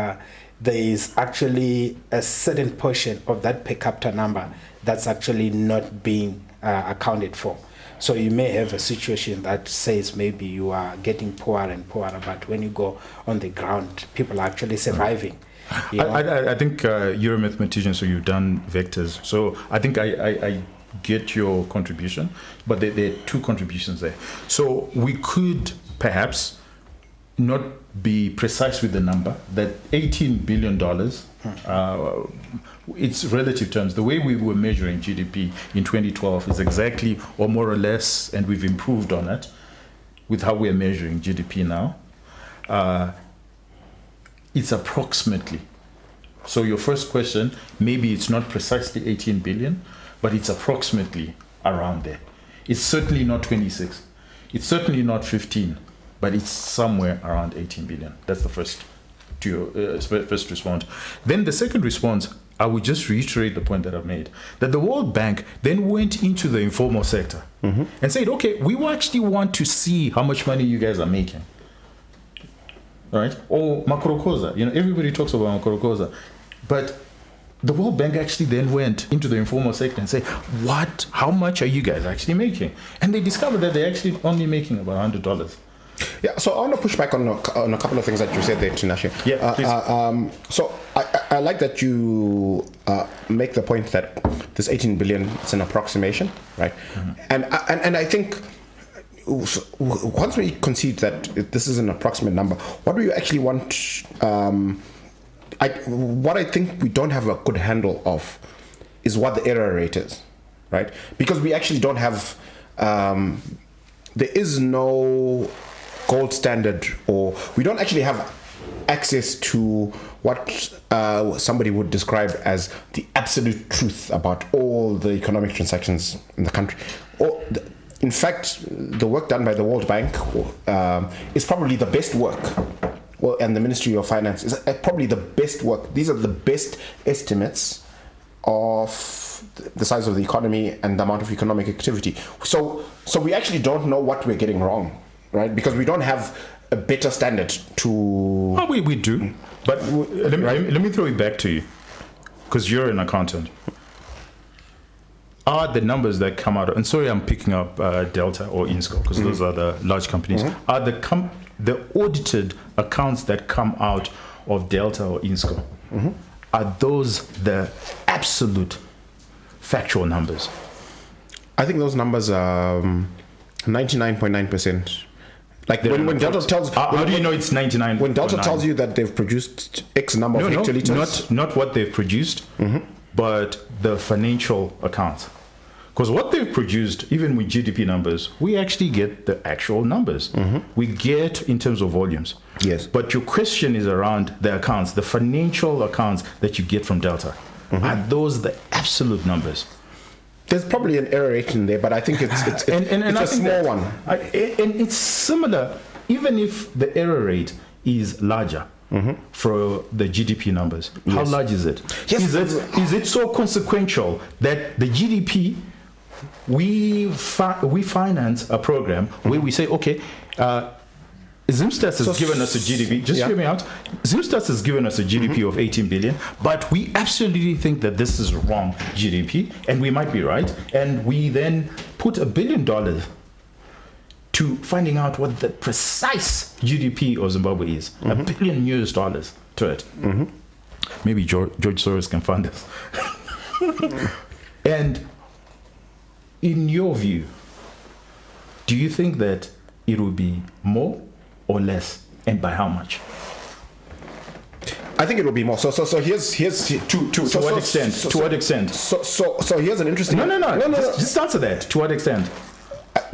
there is actually a certain portion of that per capita number that's actually not being accounted for. So you may have a situation that says maybe you are getting poorer and poorer, but when you go on the ground, people are actually surviving. You know? I think you're a mathematician, so you've done vectors. So I think I get your contribution, but there are two contributions there. So we could perhaps not be precise with the number, that $18 billion, it's relative terms. The way we were measuring GDP in 2012 is exactly, or more or less, and we've improved on it with how we're measuring GDP now. It's approximately. So your first question, maybe it's not precisely 18 billion, but it's approximately around there. It's certainly not 26. It's certainly not 15, but it's somewhere around 18 billion. That's the first first response. Then the second response, I would just reiterate the point that I've made, that the World Bank then went into the informal sector and said, okay, we actually want to see how much money you guys are making. Right? Or Makorokoza. Everybody talks about Makorokoza. But the World Bank actually then went into the informal sector and said, how much are you guys actually making? And they discovered that they're actually only making about $100. Yeah, so I want to push back on a couple of things that you said there, Tinashe. Yeah, please. So I like that you make the point that this 18 billion is an approximation, right? And I think once we concede that this is an approximate number, what do you actually want? What I think we don't have a good handle of is what the error rate is, right? Because we actually don't have, there is no gold standard, or we don't actually have access to what somebody would describe as the absolute truth about all the economic transactions in the country. In fact, the work done by the World Bank is probably the best work. And the Ministry of Finance is probably the best work. These are the best estimates of the size of the economy and the amount of economic activity. So we actually don't know what we're getting wrong, right? Because we don't have a better standard to... Well, we do. But let me throw it back to you, because you're an accountant. Are the numbers that come out, and sorry I'm picking up Delta or Insco, because those are the large companies, are the audited accounts that come out of Delta or Insco, are those the absolute factual numbers? I think those numbers are 99.9%. Like when Delta tells... How do you know it's 99? When Delta tells you that they've produced X number of hectoliters... Not what they've produced, but the financial accounts. Because what they've produced, even with GDP numbers, we actually get the actual numbers. We get in terms of volumes. Yes. But your question is around the accounts, the financial accounts that you get from Delta. Are those the absolute numbers? There's probably an error rate in there, but I think it's a small one. And it's similar, even if the error rate is larger. For the GDP numbers. Yes. How large is it? Yes. Is it so consequential that the GDP, we finance a program where we say, okay, Zimstats has given us a GDP, hear me out, Zimstats has given us a GDP of 18 billion, but we absolutely think that this is wrong GDP, and we might be right, and we then put $1 billion to finding out what the precise GDP of Zimbabwe is. $1 billion US to it. Maybe George Soros can fund us. And in your view, do you think that it will be more or less, and by how much? I think it will be more. So here's to what extent? To what extent? So here's an interesting... No. Just answer that. To what extent?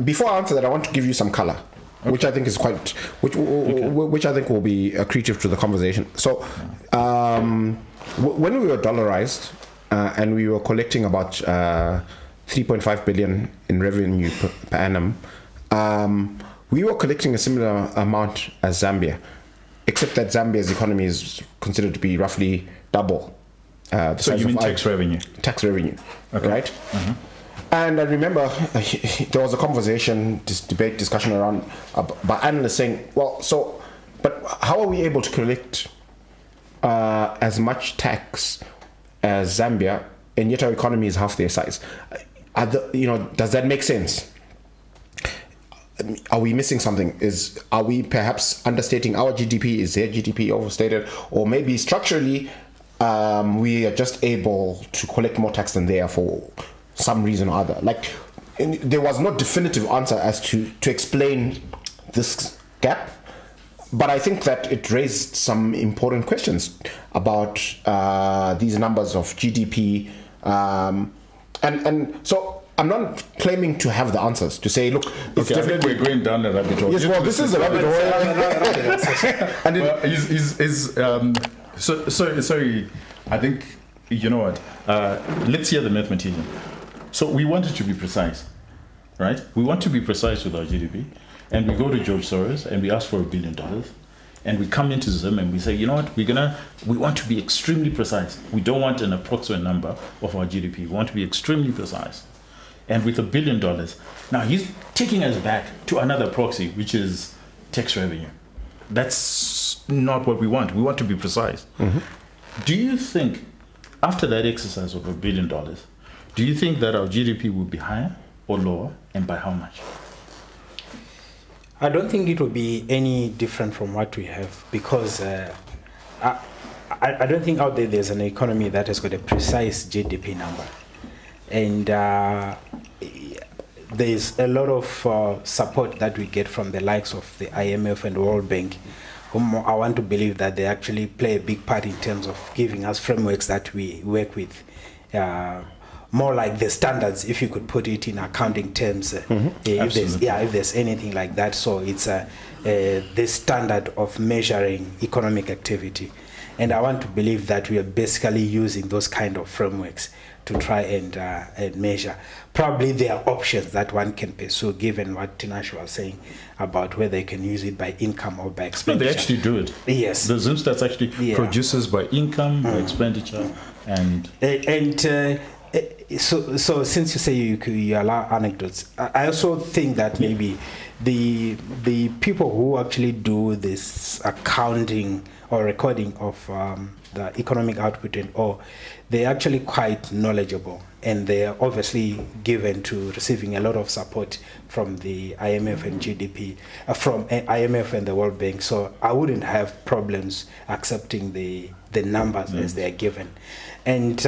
Before I answer that, I want to give you some color, which I think is which I think will be accretive to the conversation. So, when we were dollarized and we were collecting about 3.5 billion in revenue per annum, we were collecting a similar amount as Zambia, except that Zambia's economy is considered to be roughly double. So you mean tax revenue? Tax revenue, okay. Right? And I remember there was a conversation, discussion around by analysts saying, well, but how are we able to collect as much tax as Zambia, and yet our economy is half their size. Does that make sense? Are we missing something? Are we perhaps understating our GDP? Is their GDP overstated? Or maybe structurally, we are just able to collect more tax than they are for some reason or other. There was no definitive answer as to explain this gap, but I think that it raised some important questions about these numbers of GDP, and so I'm not claiming to have the answers to say, look, it's I think we're going down the rabbit hole. Yes, well, this is a rabbit hole. Sorry. I think, you know what? Let's hear the mathematician. So we wanted to be precise, right? We want to be precise with our GDP, and we go to George Soros and we ask for $1 billion, and we come into Zim and we say, you know what? We want to be extremely precise. We don't want an approximate number of our GDP. We want to be extremely precise. And with $1 billion, now he's taking us back to another proxy, which is tax revenue. That's not what we want. We want to be precise. Mm-hmm. Do you think, after that exercise of $1 billion, do you think that our GDP will be higher or lower, and by how much? I don't think it will be any different from what we have, because I don't think out there's an economy that has got a precise GDP number. And there's a lot of support that we get from the likes of the IMF and the World Bank, whom I want to believe that they actually play a big part in terms of giving us frameworks that we work with. More like the standards, if you could put it in accounting terms, if there's anything like that. So it's the standard of measuring economic activity. And I want to believe that we are basically using those kind of frameworks to try and measure. Probably there are options that one can pursue, given what Tinashe was saying about whether you can use it by income or by expenditure. No, they actually do it. Yes. The Zim Stats actually produces by income, by expenditure, So since you say you allow anecdotes, I also think that maybe the people who actually do this accounting or recording of the economic output they're actually quite knowledgeable, and they're obviously given to receiving a lot of support from the IMF and from IMF and the World Bank. So I wouldn't have problems accepting the numbers as they are given. And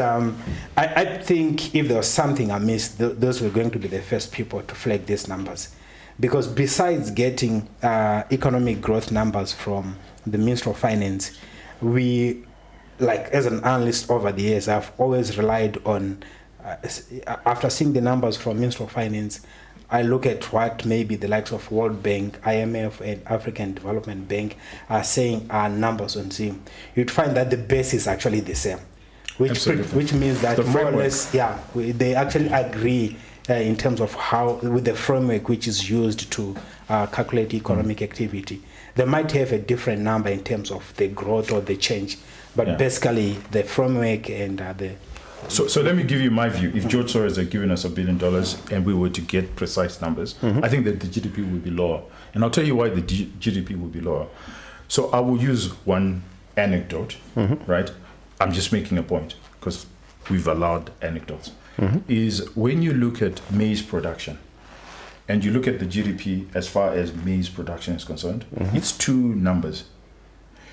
I think if there was something amiss, those were going to be the first people to flag these numbers. Because besides getting economic growth numbers from the Ministry of Finance, we, as an analyst over the years, I've always relied on, after seeing the numbers from Ministry of Finance, I look at what maybe the likes of World Bank, IMF, and African Development Bank are saying are numbers on Zim. You'd find that the base is actually the same. Which means that more or less, they actually agree in terms of with the framework which is used to calculate economic activity. They might have a different number in terms of the growth or the change, but basically the framework and the... So let me give you my view. If George Soros had given us $1 billion and we were to get precise numbers, I think that the GDP would be lower. And I'll tell you why the GDP would be lower. So I will use one anecdote, right? I'm just making a point because we've allowed anecdotes. Is when you look at maize production and you look at the GDP as far as maize production is concerned, it's two numbers.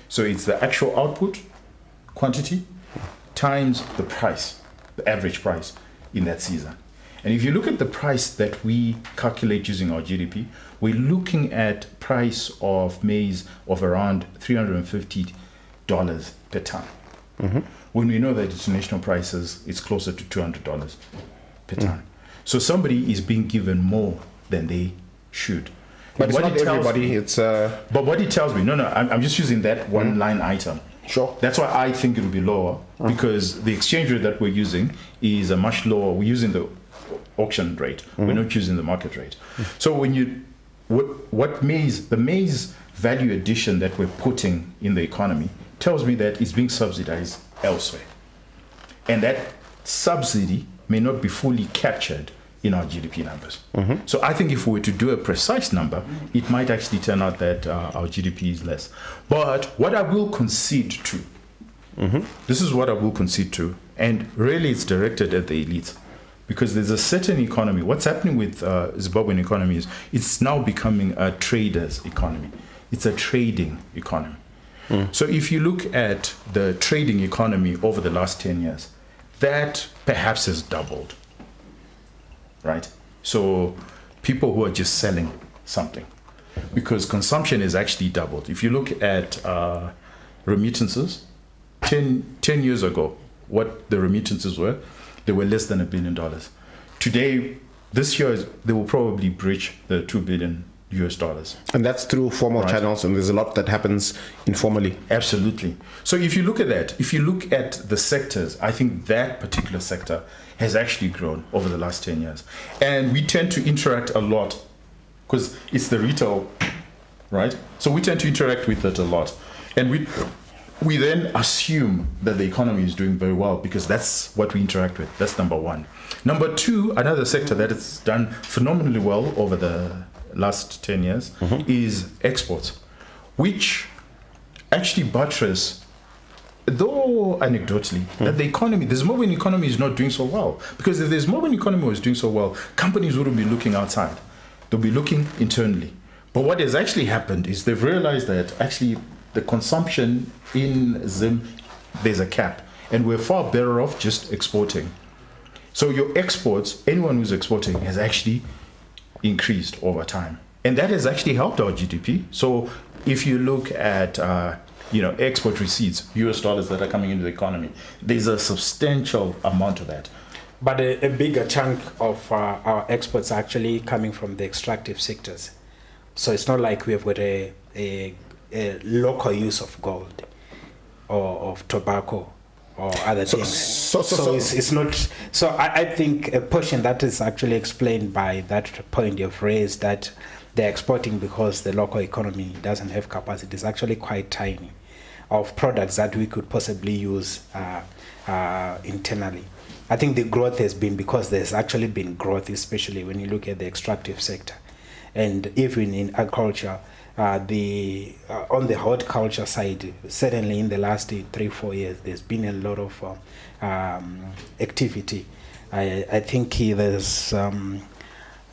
So it's the actual output quantity times the price, the average price in that season. And if you look at the price that we calculate using our GDP, we're looking at price of maize of around $350 per ton. When we know that international prices, it's closer to $200 per ton. So somebody is being given more than they should. But it's not everybody. But what it tells me, I'm just using that one line item. Sure. That's why I think it will be lower, because the exchange rate that we're using is a much lower. We're using the auction rate. We're not using the market rate. So when the maize value addition that we're putting in the economy tells me that it's being subsidized elsewhere. And that subsidy may not be fully captured in our GDP numbers. So I think if we were to do a precise number, it might actually turn out that our GDP is less. But what I will concede to This is what I will concede to. And really it's directed at the elite. Because there's a certain economy. What's happening with Zimbabwean economy is it's now becoming a trader's economy. It's a trading economy. So if you look at the trading economy over the last 10 years, that perhaps has doubled, right? So people who are just selling something, because consumption has actually doubled. If you look at remittances, 10 years ago, what the remittances were, they were less than $1 billion. Today, this year, they will probably breach the $2 billion. And that's through formal channels, and there's a lot that happens informally. Absolutely. So if you look at that, if you look at the sectors, I think that particular sector has actually grown over the last 10 years. And we tend to interact a lot because it's the retail, right? So we tend to interact with it a lot. And we then assume that the economy is doing very well because that's what we interact with. That's number one. Number two, another sector that has done phenomenally well over the last 10 years is exports, which actually buttress, though anecdotally, that the economy, the Zimbabwean economy is not doing so well. Because if the Zimbabwean economy was doing so well, companies wouldn't be looking outside. They'll be looking internally. But what has actually happened is they've realized that actually the consumption in Zim, there's a cap. And we're far better off just exporting. So your exports, anyone who's exporting has actually increased over time, and that has actually helped our GDP. So if you look at export receipts, US dollars that are coming into the economy, there's a substantial amount of that. But a bigger chunk of our exports are actually coming from the extractive sectors. So it's not like we have got a local use of gold or of tobacco or other things. So it's not. So I think a portion that is actually explained by that point you've raised, that they're exporting because the local economy doesn't have capacity, is actually quite tiny, of products that we could possibly use internally. I think the growth has been because there's actually been growth, especially when you look at the extractive sector, and even in agriculture. On the horticulture side, certainly in the last 3-4 years, there's been a lot of activity. I think there's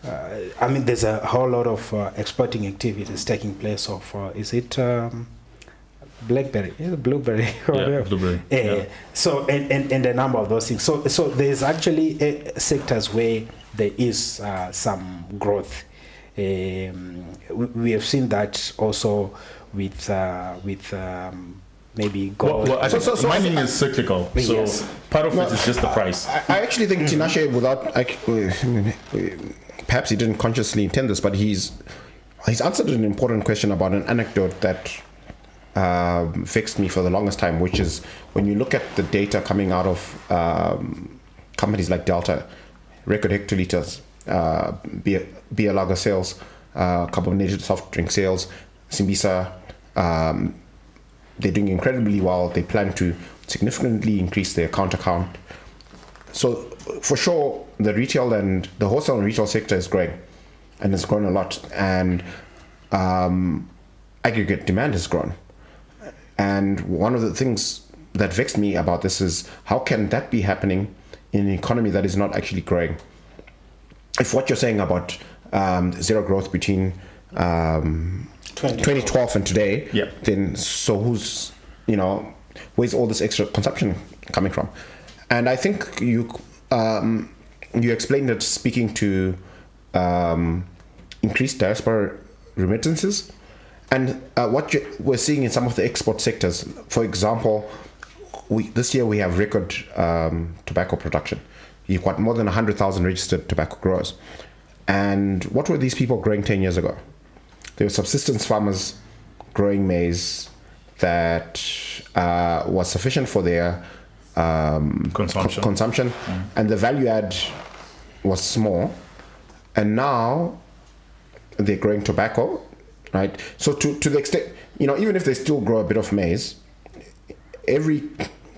there's a whole lot of exporting activities taking place of, is it blackberry? Yeah, blueberry. Yeah, blueberry. Yeah. So, and a number of those things. So there's actually sectors where there is some growth. We have seen that also with maybe gold. So mining is cyclical. So yes. Part of it is just the price. I actually think Tinashe, without perhaps he didn't consciously intend this, but he's answered an important question about an anecdote that vexed me for the longest time, which is when you look at the data coming out of companies like Delta, record hectoliters, beer lager sales, carbonated soft drink sales, Simbisa, they're doing incredibly well. They plan to significantly increase their account. So for sure, the retail and the wholesale and retail sector is growing, and it's grown a lot. And aggregate demand has grown. And one of the things that vexed me about this is how can that be happening in an economy that is not actually growing? If what you're saying about zero growth between 2012 and today, then so where's all this extra consumption coming from? And I think you explained that speaking to increased diaspora remittances, and what we're seeing in some of the export sectors. For example, this year we have record tobacco production. You've got more than 100,000 registered tobacco growers. And what were these people growing 10 years ago? They were subsistence farmers growing maize that was sufficient for their consumption. And the value add was small. And now they're growing tobacco, right? So to the extent, even if they still grow a bit of maize, every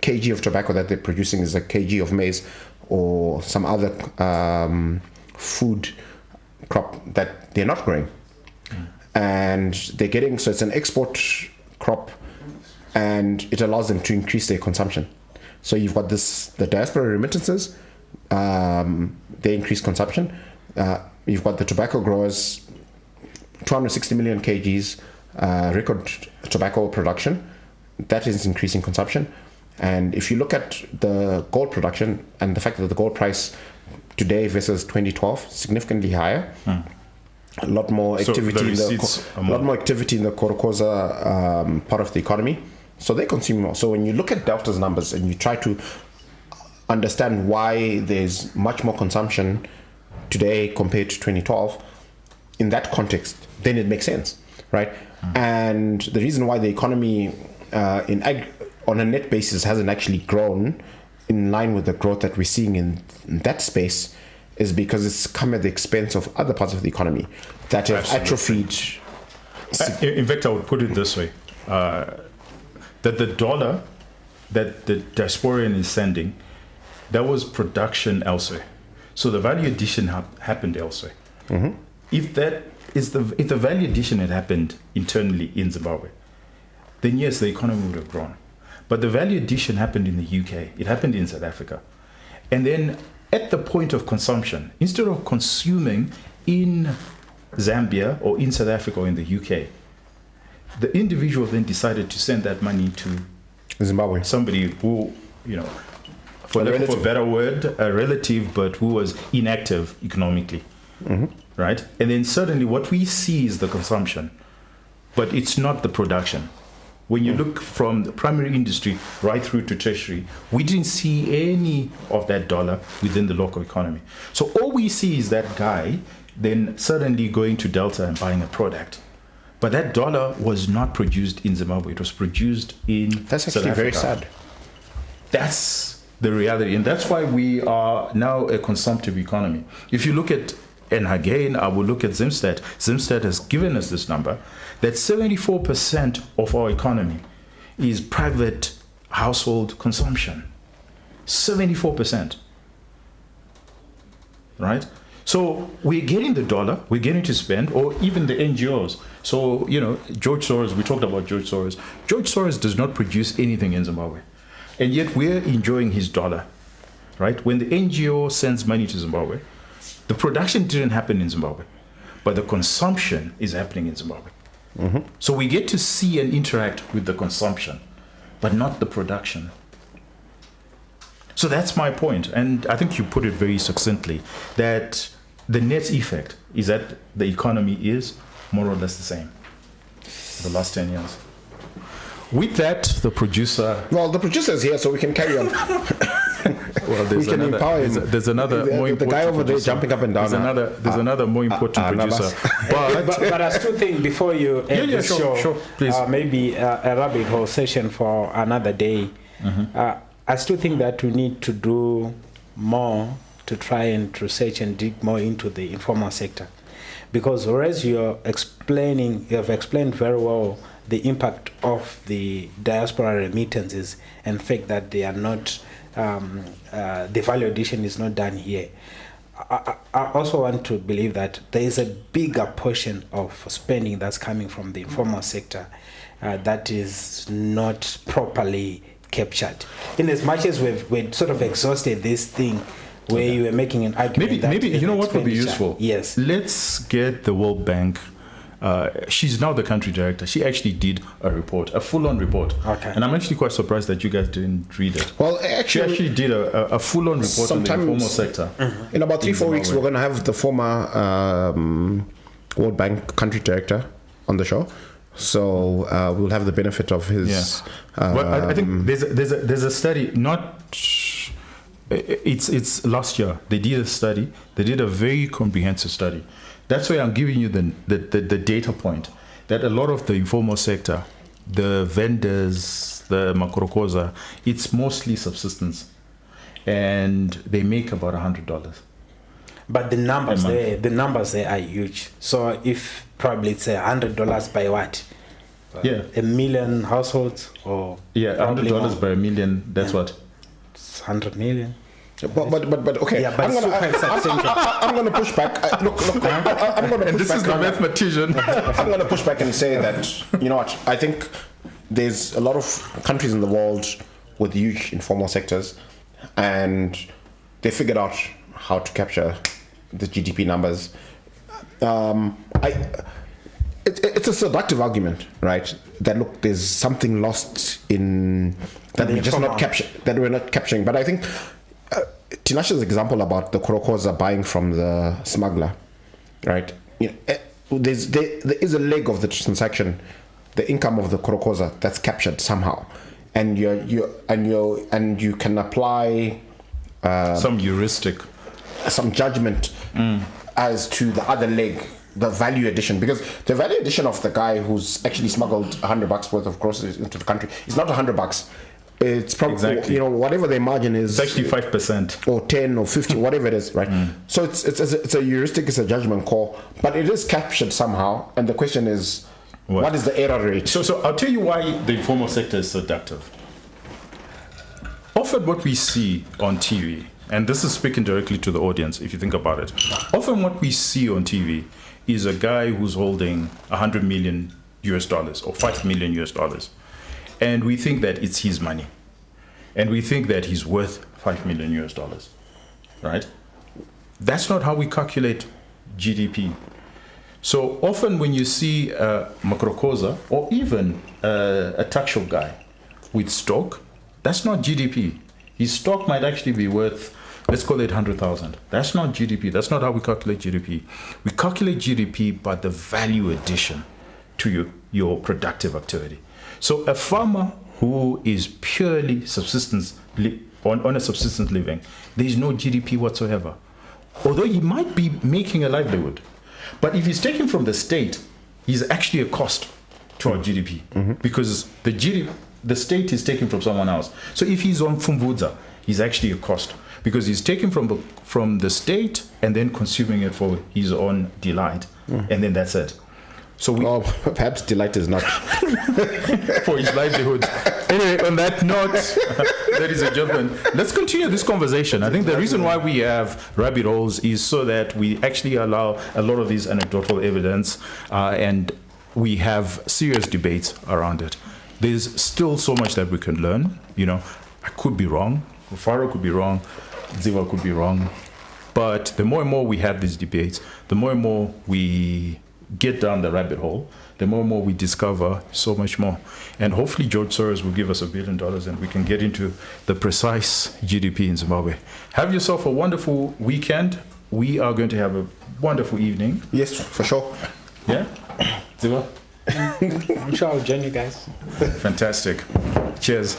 kg of tobacco that they're producing is a kg of maize or some other food crop that they're not growing. And they're getting, so it's an export crop and it allows them to increase their consumption. So you've got the diaspora remittances, they increase consumption. You've got the tobacco growers, 260 million kgs record tobacco production. That is increasing consumption. And if you look at the gold production and the fact that the gold price today versus 2012 significantly higher, a lot more activity in the Korokoza part of the economy. So they consume more. So when you look at Delta's numbers and you try to understand why there's much more consumption today compared to 2012, in that context, then it makes sense, right? And the reason why the economy on a net basis hasn't actually grown in line with the growth that we're seeing in that space is because it's come at the expense of other parts of the economy that have atrophied. In fact, I would put it this way, that the dollar that the diasporan is sending, that was production elsewhere. So the value addition happened elsewhere. Mm-hmm. If the value addition had happened internally in Zimbabwe, then yes, the economy would have grown. But the value addition happened in the UK. It happened in South Africa. And then at the point of consumption, instead of consuming in Zambia or in South Africa or in the UK, the individual then decided to send that money to Zimbabwe. Somebody who, for lack of a better word, a relative, but who was inactive economically. Mm-hmm. Right? And then suddenly what we see is the consumption, but it's not the production. When you look from the primary industry right through to tertiary, we didn't see any of that dollar within the local economy. So all we see is that guy then suddenly going to Delta and buying a product. But that dollar was not produced in Zimbabwe. It was produced in That's South actually Africa. very sad. That's the reality. And that's why we are now a consumptive economy. If you look at, and again, I will look at Zimstat. Zimstat has given us this number, that 74% of our economy is private household consumption. 74%. Right? So we're getting the dollar, we're getting to spend, or even the NGOs. So, George Soros, we talked about George Soros. George Soros does not produce anything in Zimbabwe. And yet we're enjoying his dollar. Right? When the NGO sends money to Zimbabwe, the production didn't happen in Zimbabwe, but the consumption is happening in Zimbabwe. Mm-hmm. So we get to see and interact with the consumption, but not the production. So that's my point. And I think you put it very succinctly, that the net effect is that the economy is more or less the same for the last 10 years. With that, the producer... Well, the producer is here, so we can carry on. Well, there's another more important. The guy over there producer. jumping up and down. There's another more important producer. But I still think before you end the show, please. maybe a rabbit hole session for another day. Mm-hmm. I still think that we need to do more to try and research and dig more into the informal sector, because whereas you have explained very well the impact of the diaspora remittances and the fact that they are not the value addition is not done here. I also want to believe that there is a bigger portion of spending that's coming from the informal sector that is not properly captured. In as much as we've sort of exhausted this thing where you were making an argument maybe you know what would be useful? Yes. Let's get the World Bank. She's now the country director. She actually did a full-on report. Okay. And I'm actually quite surprised that you guys didn't read it. Well, she actually did a full-on report on the informal sector. Mm-hmm. In about 3-4 weeks, we're going to have the former World Bank country director on the show. So we'll have the benefit of his. Well, I think there's a study. It's last year they did a study. They did a very comprehensive study. That's why I'm giving you the data point that a lot of the informal sector, the vendors, the makorokoza, it's mostly subsistence, and they make about $100. But the numbers there are huge. So if probably it's $100 by what? A million households, or $100 by a million. That's what? It's 100 million. But okay. Yeah, but I'm gonna push back. Look. I'm gonna. And this is the mathematician. I'm gonna push back and say that, you know what? I think there's a lot of countries in the world with huge informal sectors, and they figured out how to capture the GDP numbers. It's a seductive argument, right? That look, there's something lost in that we're just not capturing. But I think Tinashe's example about the Korokoza buying from the smuggler, right? There is a leg of the transaction, the income of the Korokoza that's captured somehow, and you can apply some heuristic, some judgment as to the other leg, the value addition, because the value addition of the guy who's actually smuggled $100 worth of groceries into the country is not $100. It's probably whatever their margin is. It's actually 5% or 10 or 50, whatever it is, right? So it's a heuristic, it's a judgment call, but it is captured somehow, and the question is, what is the error rate? So I'll tell you why the informal sector is seductive. Often what we see on TV, and this is speaking directly to the audience, if you think about it, often what we see on TV is a guy who's holding $100 million or $5 million, and we think that it's his money, and we think that he's worth $5 million, right? That's not how we calculate GDP. So often when you see a Makrokoza or even a taxable guy with stock, that's not GDP. His stock might actually be worth, let's call it 100,000. That's not GDP. That's not how we calculate GDP. We calculate GDP by the value addition to your productive activity. So a farmer who is purely on a subsistence living, there is no GDP whatsoever. Although he might be making a livelihood. But if he's taken from the state, he's actually a cost to our GDP, because the state is taken from someone else. So if he's on Fumbudza, he's actually a cost, because he's taken from the state and then consuming it for his own delight, and then that's it. So perhaps delight is not for his livelihood. Anyway, on that note, ladies and gentlemen, let's continue this conversation. I think the reason why we have rabbit holes is so that we actually allow a lot of these anecdotal evidence, and we have serious debates around it. There's still so much that we can learn. I could be wrong. Faro could be wrong. Ziva could be wrong. But the more and more we have these debates, the more and more we get down the rabbit hole, the more and more we discover so much more. And hopefully George Soros will give us $1 billion and we can get into the precise GDP in Zimbabwe. Have yourself a wonderful weekend. We are going to have a wonderful evening. Yes, for sure. Yeah? Ziva? I'm sure I'll join you guys. Fantastic. Cheers.